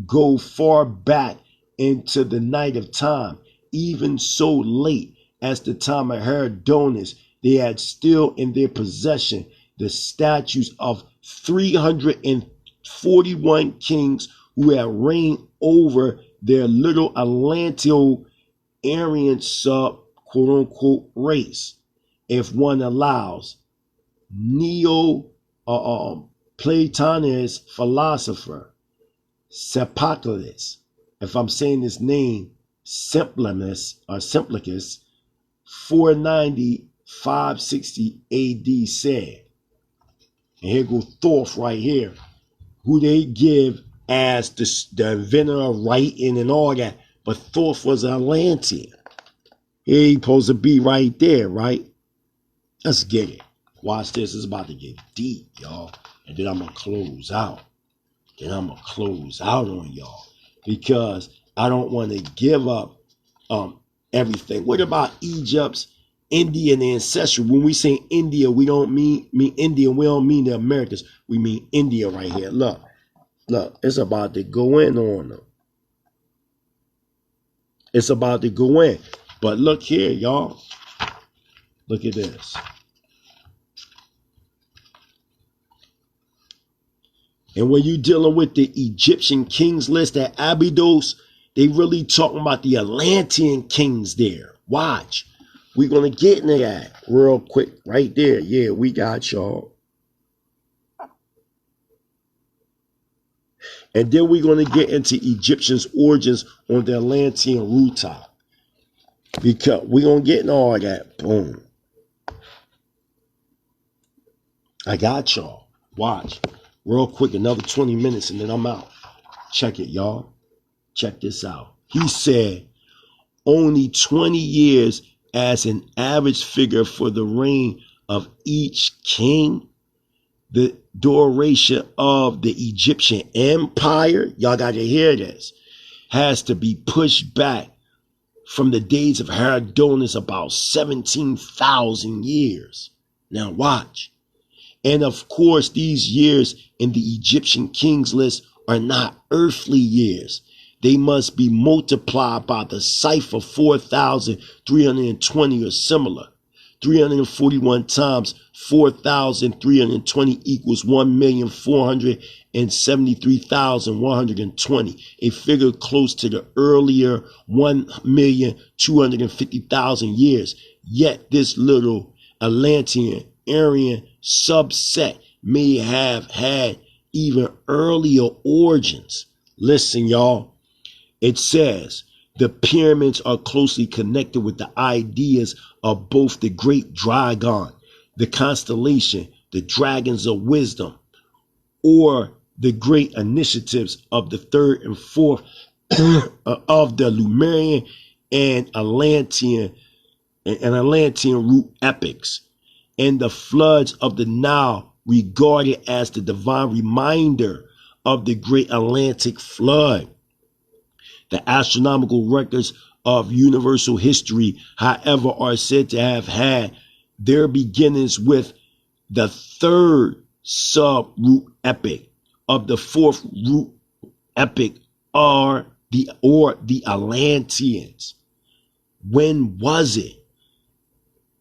go far back into the night of time, even so late as the time of Herodotus. They had still in their possession the statues of 341 kings who had reigned over their little Atlanto-Aryan sub, quote-unquote, race, if one allows. Neo-Platonist philosopher Sophocles, if I'm saying his name, Simplicus, 490-560 AD said, and here goes Thorpe right here, who they give as the inventor of writing and all that, but Thorpe was an Atlantean. He supposed to be right there, right? Let's get it. Watch this. It's about to get deep, y'all. And then I'm going to close out. On y'all, because I don't want to give up everything. What about Egypt's Indian ancestry? When we say India, we don't mean Indian. We don't mean the Americans. We mean India right here. Look, it's about to go in on them. It's about to go in. But look here, y'all. Look at this. And when you're dealing with the Egyptian kings list at Abydos, they really talking about the Atlantean kings there. Watch. We're going to get into that real quick right there. Yeah, we got y'all. And then we're going to get into Egyptians' origins on the Atlantean rooftop. Because we're going to get into all that. Boom. I got y'all. Watch. Real quick, another 20 minutes and then I'm out. Check it, y'all. Check this out. He said only 20 years as an average figure for the reign of each king. The duration of the Egyptian empire, y'all got to hear this, has to be pushed back from the days of Herodotus about 17,000 years. Now watch. And of course, these years in the Egyptian kings list are not earthly years. They must be multiplied by the cipher 4,320 or similar. 341 times 4,320 equals 1,473,120, a figure close to the earlier 1,250,000 years. Yet this little Atlantean Aryan subset may have had even earlier origins. Listen, y'all. It says the pyramids are closely connected with the ideas of both the great dragon, the constellation, the dragons of wisdom, or the great initiatives of the third and fourth of the Lemurian and Atlantean root epics, and the floods of the Nile regarded as the divine reminder of the great Atlantic flood. The astronomical records of universal history, however, are said to have had their beginnings with the third sub-root epic of the fourth root epic, or the Atlanteans. When was it?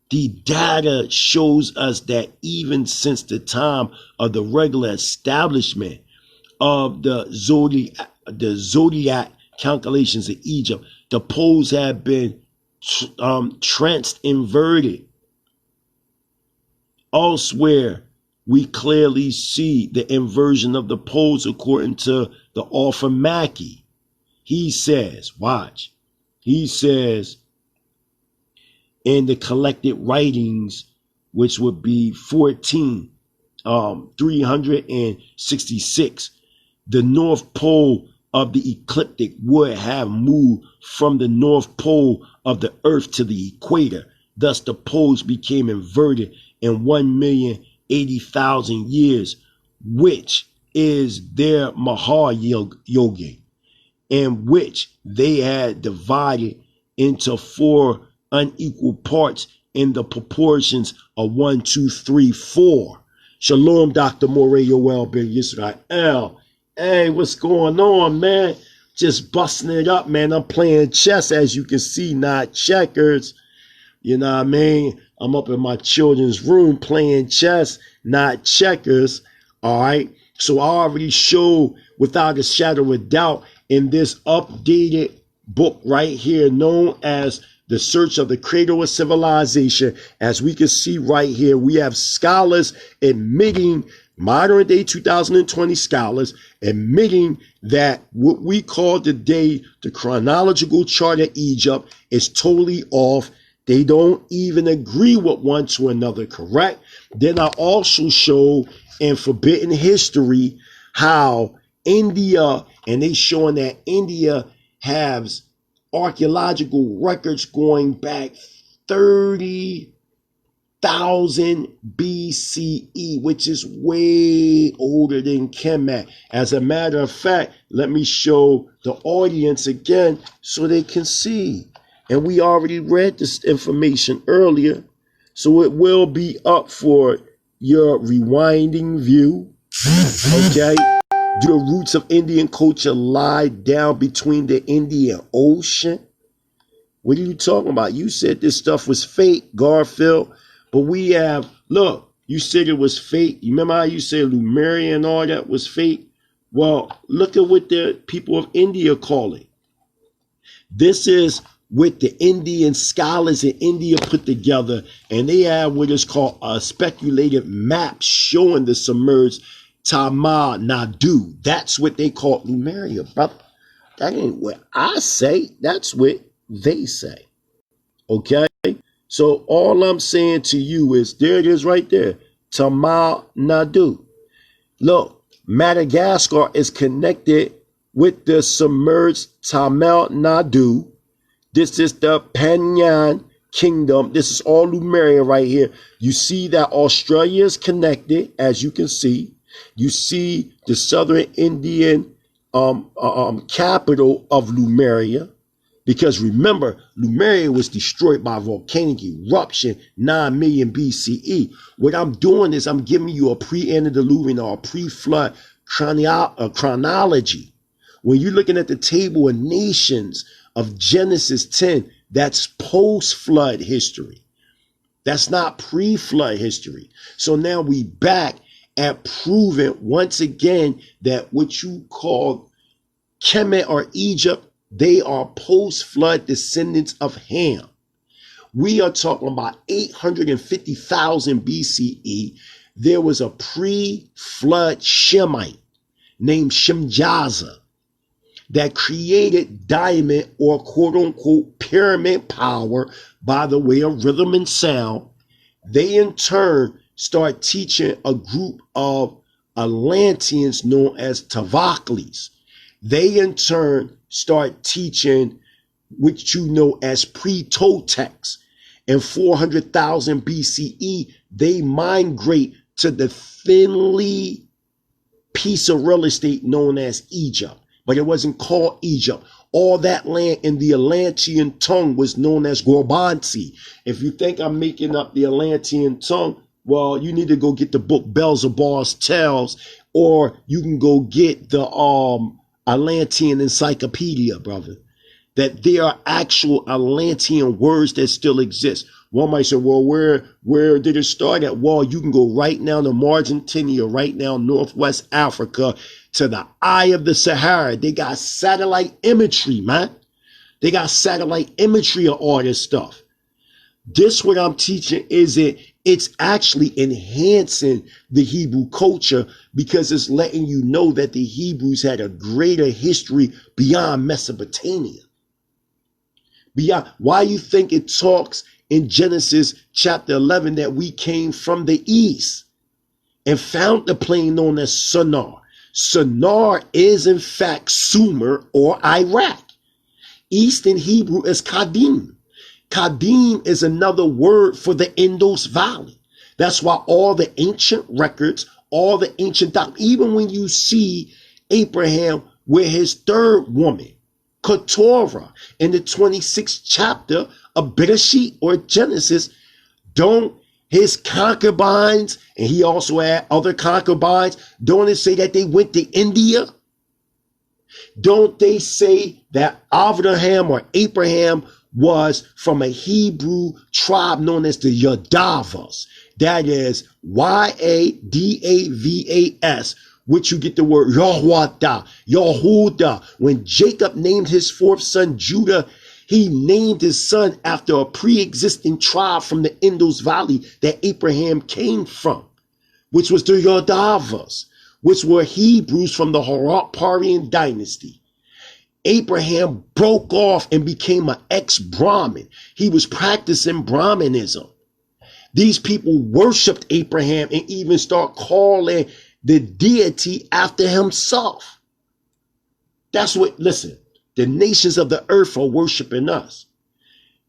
The data shows us that even since the time of the regular establishment of the zodiac calculations in Egypt, the poles have been trans-inverted. Elsewhere, we clearly see the inversion of the poles according to the author Mackey. He says, watch, he says in the collected writings, which would be 366, the North Pole of the ecliptic would have moved from the North Pole of the Earth to the equator. Thus, the poles became inverted in 1,080,000 years, which is their Mahayogi, in which they had divided into 4 unequal parts in the proportions of 1, 2, 3, 4. Shalom, Dr. Morey Yoel Ben Yisrael. Hey, what's going on, man? Just busting it up, man. I'm playing chess, as you can see, not checkers. You know what I mean? I'm up in my children's room playing chess, not checkers. All right. So I already showed without a shadow of a doubt in this updated book right here, known as The Search of the Cradle of Civilization. As we can see right here, we have scholars admitting, modern day 2020 scholars admitting that what we call today the chronological chart of Egypt is totally off. They don't even agree with one to another, correct? Then I also show in Forbidden History how India, and they showing that India has archaeological records going back 30,000 BCE, which is way older than Kemet. As a matter of fact, let me show the audience again so they can see. And we already read this information earlier, so it will be up for your rewinding view. Okay? Do the roots of Indian culture lie down between the Indian Ocean? What are you talking about? You said this stuff was fake, Garfield. But we have, look, you said it was fake. You remember how you said Lemuria and all that was fake? Well, look at what the people of India call it. This is what the Indian scholars in India put together, and they have what is called a speculative map showing the submerged Tamil Nadu. That's what they call Lemuria, brother. That ain't what I say. That's what they say. Okay? So all I'm saying to you is, there it is right there. Tamil Nadu. Look, Madagascar is connected with the submerged Tamil Nadu. This is the Panyan Kingdom. This is all Lemuria right here. You see that Australia is connected, as you can see. You see the southern Indian capital of Lemuria. Because remember, Lemuria was destroyed by volcanic eruption 9 million BCE. What I'm doing is I'm giving you a pre-antediluvian or a pre-flood chronology. When you're looking at the table of nations of Genesis 10, that's post-flood history. That's not pre-flood history. So now we back at proving once again that what you call Kemet or Egypt, they are post-flood descendants of Ham. We are talking about 850,000 BCE. There was a pre-flood Shemite named Shemjaza that created diamond or quote-unquote pyramid power by the way of rhythm and sound. They in turn start teaching a group of Atlanteans known as Tavaklis. They in turn start teaching what you know as pre-Toltecs. In 400,000 BCE, they migrate to the thinly piece of real estate known as Egypt. But it wasn't called Egypt. All that land in the Atlantean tongue was known as Gorbansi. If you think I'm making up the Atlantean tongue, well, you need to go get the book Beelzebub's Tales, or you can go get the Atlantean Encyclopedia, brother. that there are actual Atlantean words that still exist. One might say, well, where did it start at? Well, you can go right now to Argentina, right now, Northwest Africa, to the eye of the Sahara. They got satellite imagery, man. They got satellite imagery of all this stuff. This, what I'm teaching, it's actually enhancing the Hebrew culture, because it's letting you know that the Hebrews had a greater history beyond Mesopotamia. Beyond, why you think it talks in Genesis chapter 11 that we came from the east and found the plain known as Shinar. Shinar is in fact Sumer or Iraq. East in Hebrew is Kadim. Kadim is another word for the Indus Valley. That's why all the ancient records, all the ancient doctrine, even when you see Abraham with his third woman, Keturah, in the 26th chapter of Bereshit or Genesis, don't his concubines, and he also had other concubines, don't it say that they went to India? Don't they say that Abraham or Abraham was from a Hebrew tribe known as the Yadavas? That is Yadavas, which you get the word Yahuda. When Jacob named his fourth son Judah, he named his son after a pre-existing tribe from the Indus Valley that Abraham came from, which was the Yadavas, which were Hebrews from the Haraparian dynasty. Abraham broke off and became an ex-Brahmin. He was practicing Brahmanism. These people worshiped Abraham and even start calling the deity after himself. That's what, listen, the nations of the earth are worshiping us.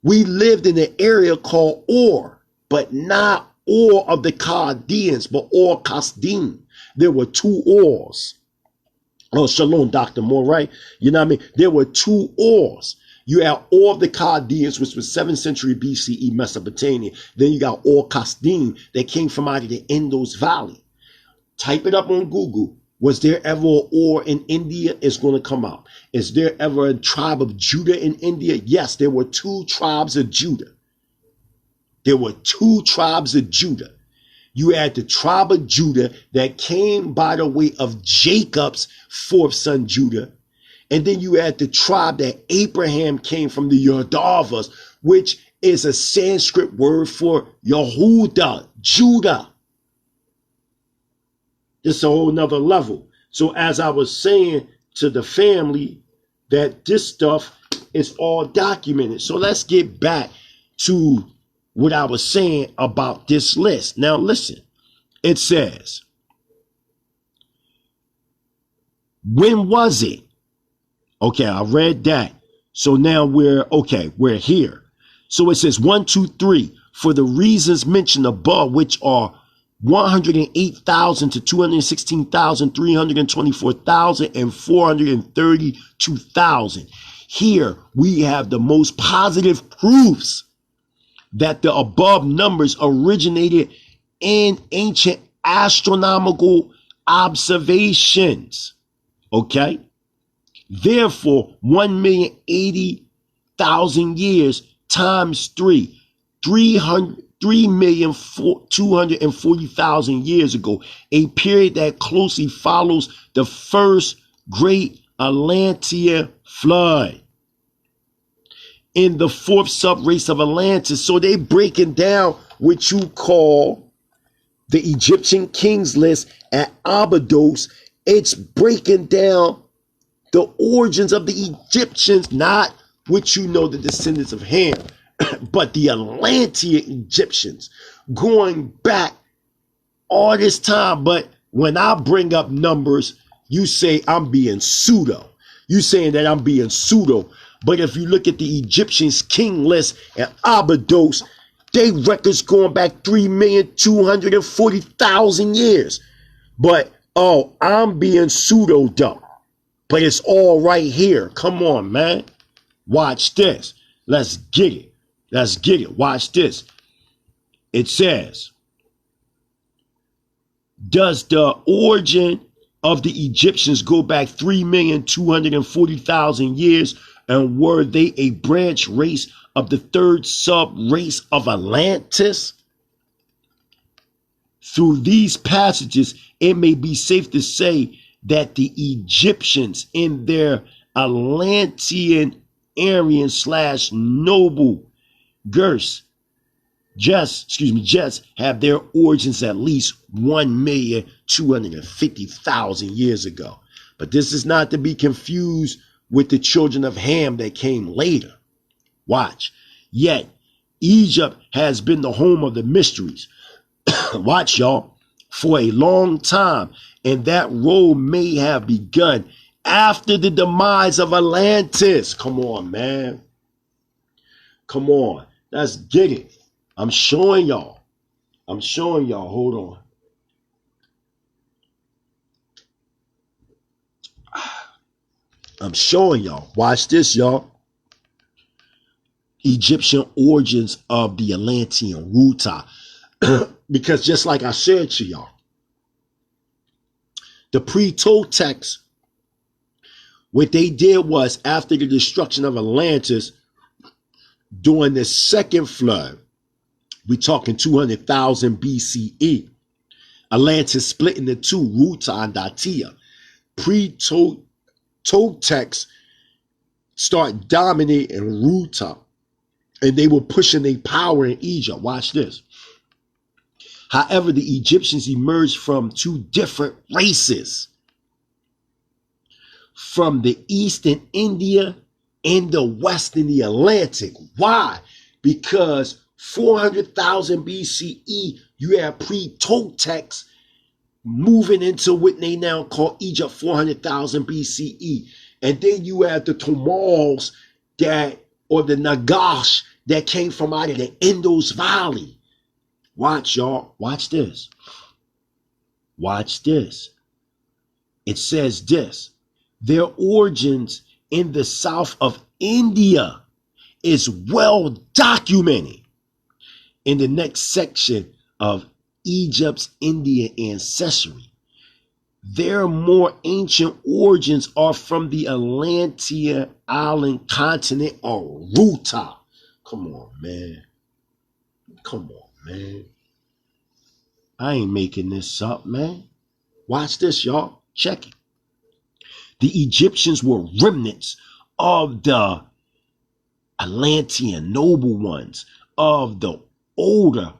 We lived in an area called Ur, but not Ur of the Chaldeans, but Ur Kasdim. There were two Urs. Oh, shalom, Dr. Moore, right? You know what I mean? There were two Urs. You had Ur of the Chaldeans, which was 7th century BCE Mesopotamia. Then you got Ur Kasdim that came from out of the Indus Valley. Type it up on Google. Was there ever an Ur in India? It's going to come out. Is there ever a tribe of Judah in India? Yes, there were two tribes of Judah. There were two tribes of Judah. You had the tribe of Judah that came by the way of Jacob's fourth son Judah. And then you had the tribe that Abraham came from, the Yadavas, which is a Sanskrit word for Yehuda, Judah. It's a whole nother level. So as I was saying to the family, that this stuff is all documented. So let's get back to what I was saying about this list. Now listen, it says, when was it? Okay, I read that. So now we're here. So it says 1, 2, 3, for the reasons mentioned above, which are 108,000 to 216,000, 324,000, and 432,000. Here we have the most positive proofs that the above numbers originated in ancient astronomical observations. Okay? Therefore, 1,080,000 years times 3,240,000 years ago, a period that closely follows the first great Atlantean flood in the fourth subrace of Atlantis. So they breaking down what you call the Egyptian kings list at Abydos. It's breaking down the origins of the Egyptians, not what you know, the descendants of Ham, but the Atlantean Egyptians going back all this time. But when I bring up numbers, you say I'm being pseudo. You saying that I'm being pseudo. But if you look at the Egyptians king list at Abydos, they records going back 3,240,000 years. But oh, I'm being pseudo dumb. But it's all right here. Come on, man. Watch this. Let's get it. Let's get it. Watch this. It says, does the origin of the Egyptians go back 3,240,000 years And were they a branch race of the third sub-race of Atlantis? Through these passages, it may be safe to say that the Egyptians in their Atlantean Aryan / noble just have their origins at least 1,250,000 years ago. But this is not to be confused with the children of Ham that came later. Watch. Yet, Egypt has been the home of the mysteries. Watch, y'all, for a long time. And that role may have begun after the demise of Atlantis. Come on, man. Come on. Let's get it. I'm showing y'all. Hold on. I'm showing y'all. Watch this, y'all. Egyptian origins of the Atlantean Ruta. Because just like I said to y'all, the pre-Toltecs, what they did was, after the destruction of Atlantis, during the second flood, we're talking 200,000 BCE, Atlantis split into two, Ruta and Datia. Pre-Toltecs start dominating Ruta, and they were pushing their power in Egypt. Watch this. However, the Egyptians emerged from two different races, from the east in India and the west in the Atlantic. Why? Because 400,000 BCE, you have pre-Toltecs moving into what they now call Egypt, 400,000 BCE. And then you have the Tamals or the Nagash that came from out of the Indus Valley. Watch, y'all. Watch this. Watch this. It says this. Their origins in the south of India is well documented in the next section of Egypt's Indian ancestry. Their more ancient origins are from the Atlantean island continent or Ruta. Come on, man. Come on, man. I ain't making this up, man. Watch this, y'all. Check it. The Egyptians were remnants of the Atlantean noble ones, of the older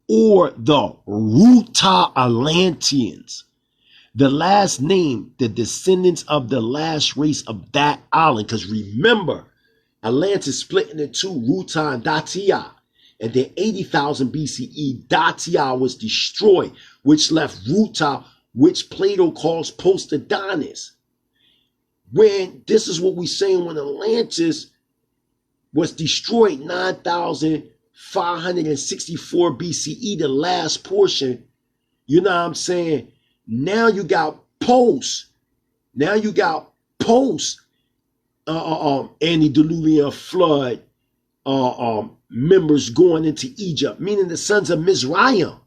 or the Ruta Atlanteans. The last name, the descendants of the last race of that island. Because remember, Atlantis split into two, Ruta and Datia. And then 80,000 BCE, Datia was destroyed, which left Ruta, which Plato calls Post-Adonis. When this is what we're saying, when Atlantis was destroyed 9,564 BCE, the last portion, you know what I'm saying? Now you got antediluvian flood members going into Egypt, meaning the sons of Mizraim.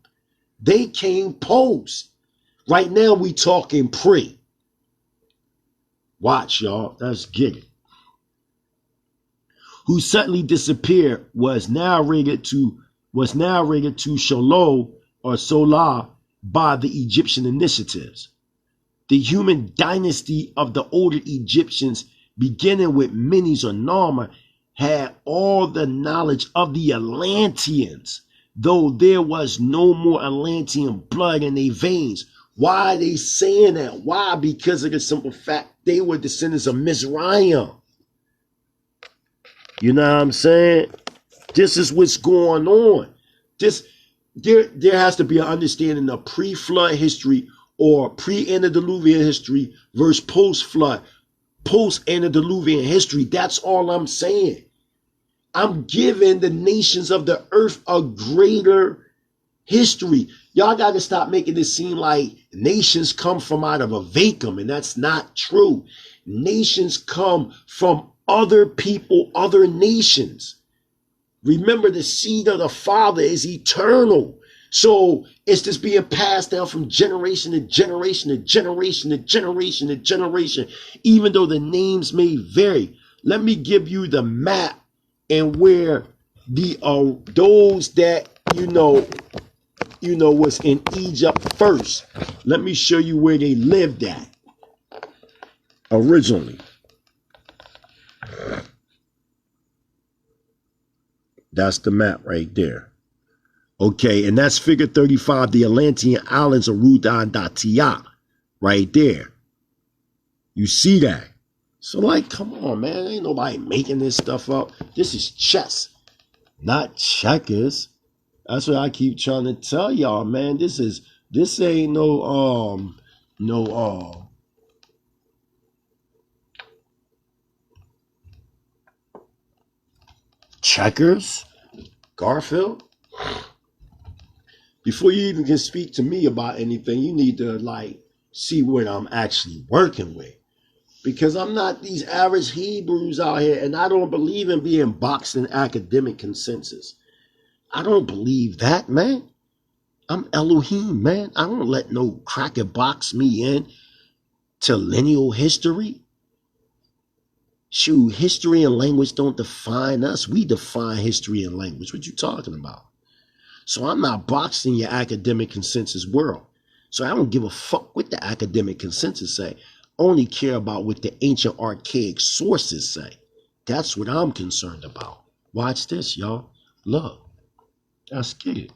They came post. Right now we talking pre. Watch, y'all. Let's get it. Who suddenly disappeared was narrated to Sholol or Solar by the Egyptian initiatives. The human dynasty of the older Egyptians, beginning with Menes or Narmer, had all the knowledge of the Atlanteans, though there was no more Atlantean blood in their veins. Why are they saying that? Why? Because of the simple fact they were descendants of Mizraim. You know what I'm saying? This is what's going on. There has to be an understanding of pre-flood history or pre-antediluvian history versus post-flood, post-antediluvian history. That's all I'm saying. I'm giving the nations of the earth a greater history. Y'all got to stop making it seem like nations come from out of a vacuum, and that's not true. Nations come from other people, other nations. Remember, the seed of the Father is eternal. So it's just being passed down from generation to generation to generation to generation to generation, even though the names may vary. let me give you the map and where the those that was in Egypt first. Let me show you where they lived at originally. That's the map right there. Okay, and that's figure 35, the Atlantean Islands of Ruda and Datia, right there. You see that? So, like, come on, man. Ain't nobody making this stuff up. This is chess, not checkers. That's what I keep trying to tell y'all, man. This ain't no checkers, Garfield. Before you even can speak to me about anything, you need to like see what I'm actually working with. Because I'm not these average Hebrews out here, and I don't believe in being boxed in academic consensus. I don't believe that, man. I'm Elohim, man. I don't let no cracker box me in to lineal history. Shoot, history and language don't define us. We define history and language. What you talking about? So I'm not boxed in your academic consensus world. So I don't give a fuck what the academic consensus say. Only care about what the ancient archaic sources say. That's what I'm concerned about. Watch this, y'all. Look. Let's get it.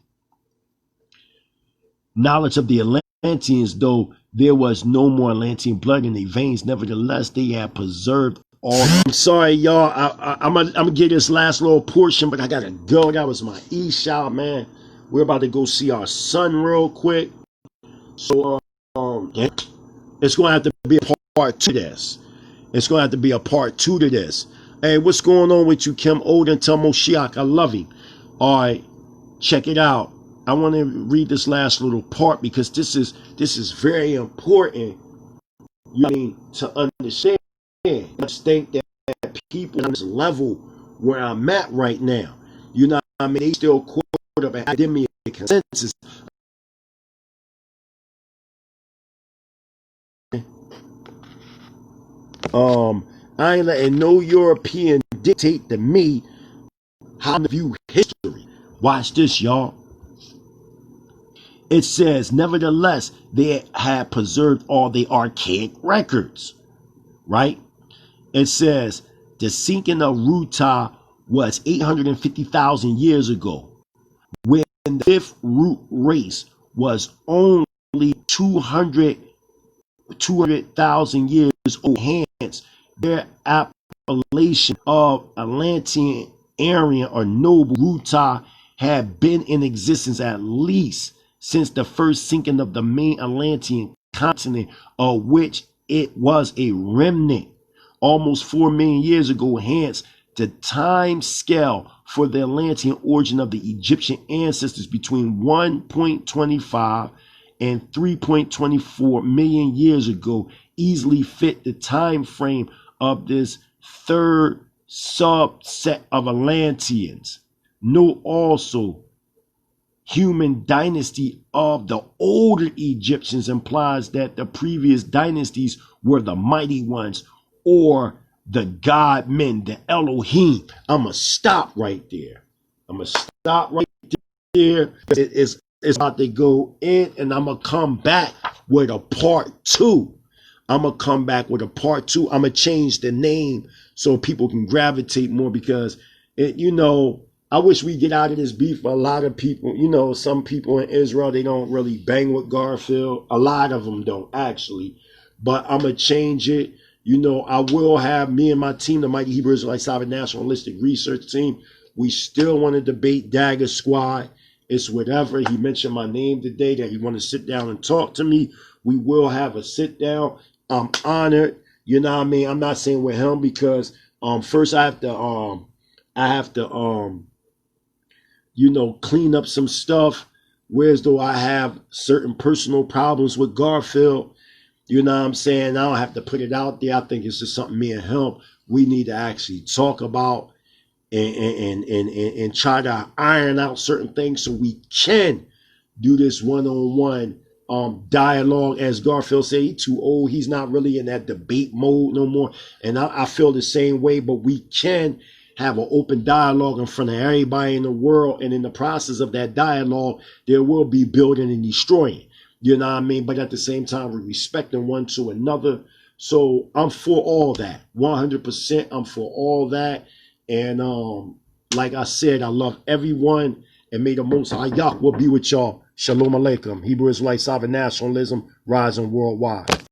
Knowledge of the Atlanteans, though there was no more Atlantean blood in their veins, nevertheless, they had preserved all. I'm sorry, y'all. I'm gonna get this last little portion, but I gotta go. That was my e-shout, man. We're about to go see our son real quick. So, it's gonna have to be a part to this. It's gonna have to be a part 2 to this. Hey, what's going on with you, Kim Odin? Tell Moshiach I love him. All right, check it out. I want to read this last little part because this is very important. You mean to understand? I just think that people on this level where I'm at right now, you know, I mean, they still caught up in academic consensus. I ain't letting no European dictate to me how to view history. Watch this, y'all. It says, nevertheless, they had preserved all the archaic records, right? It says, the sinking of Ruta was 850,000 years ago, when the fifth root race was only 200,000 years old. Hence, their appellation of Atlantean, Aryan, or Noble Ruta had been in existence at least since the first sinking of the main Atlantean continent, of which it was a remnant almost 4 million years ago. Hence, the time scale for the Atlantean origin of the Egyptian ancestors between 1.25 and 3.24 million years ago easily fit the time frame of this third subset of Atlanteans. Note also, human dynasty of the older Egyptians implies that the previous dynasties were the mighty ones, or the God men, the Elohim. I'm going to stop right there. It's about to go in, and I'm going to come back with a part 2. I'm going to change the name so people can gravitate more, because, I wish we get out of this beef. A lot of people, some people in Israel, they don't really bang with Garfield. A lot of them don't, actually. But I'm going to change it. I will have me and my team, the Mighty Hebrew Israelite Sovereign Nationalistic Research Team. We still want to debate Dagger Squad. It's whatever. He mentioned my name today, that he want to sit down and talk to me. We will have a sit down. I'm honored. You know what I mean? I'm not saying with him because first I have to clean up some stuff. Whereas though I have certain personal problems with Garfield, you know what I'm saying? I don't have to put it out there. I think it's just something me and him we need to actually talk about and try to iron out certain things so we can do this one-on-one dialogue, as Garfield said. He's too old. He's not really in that debate mode no more. And I feel the same way, but we can have an open dialogue in front of everybody in the world. And in the process of that dialogue, there will be building and destroying. You know what I mean? But at the same time, we're respecting one to another. So I'm for all that. 100%. I'm for all that. And like I said, I love everyone. And may the Most High Yahweh be with y'all. Shalom Aleichem. Hebrew Israelite Sovereign Nationalism rising worldwide.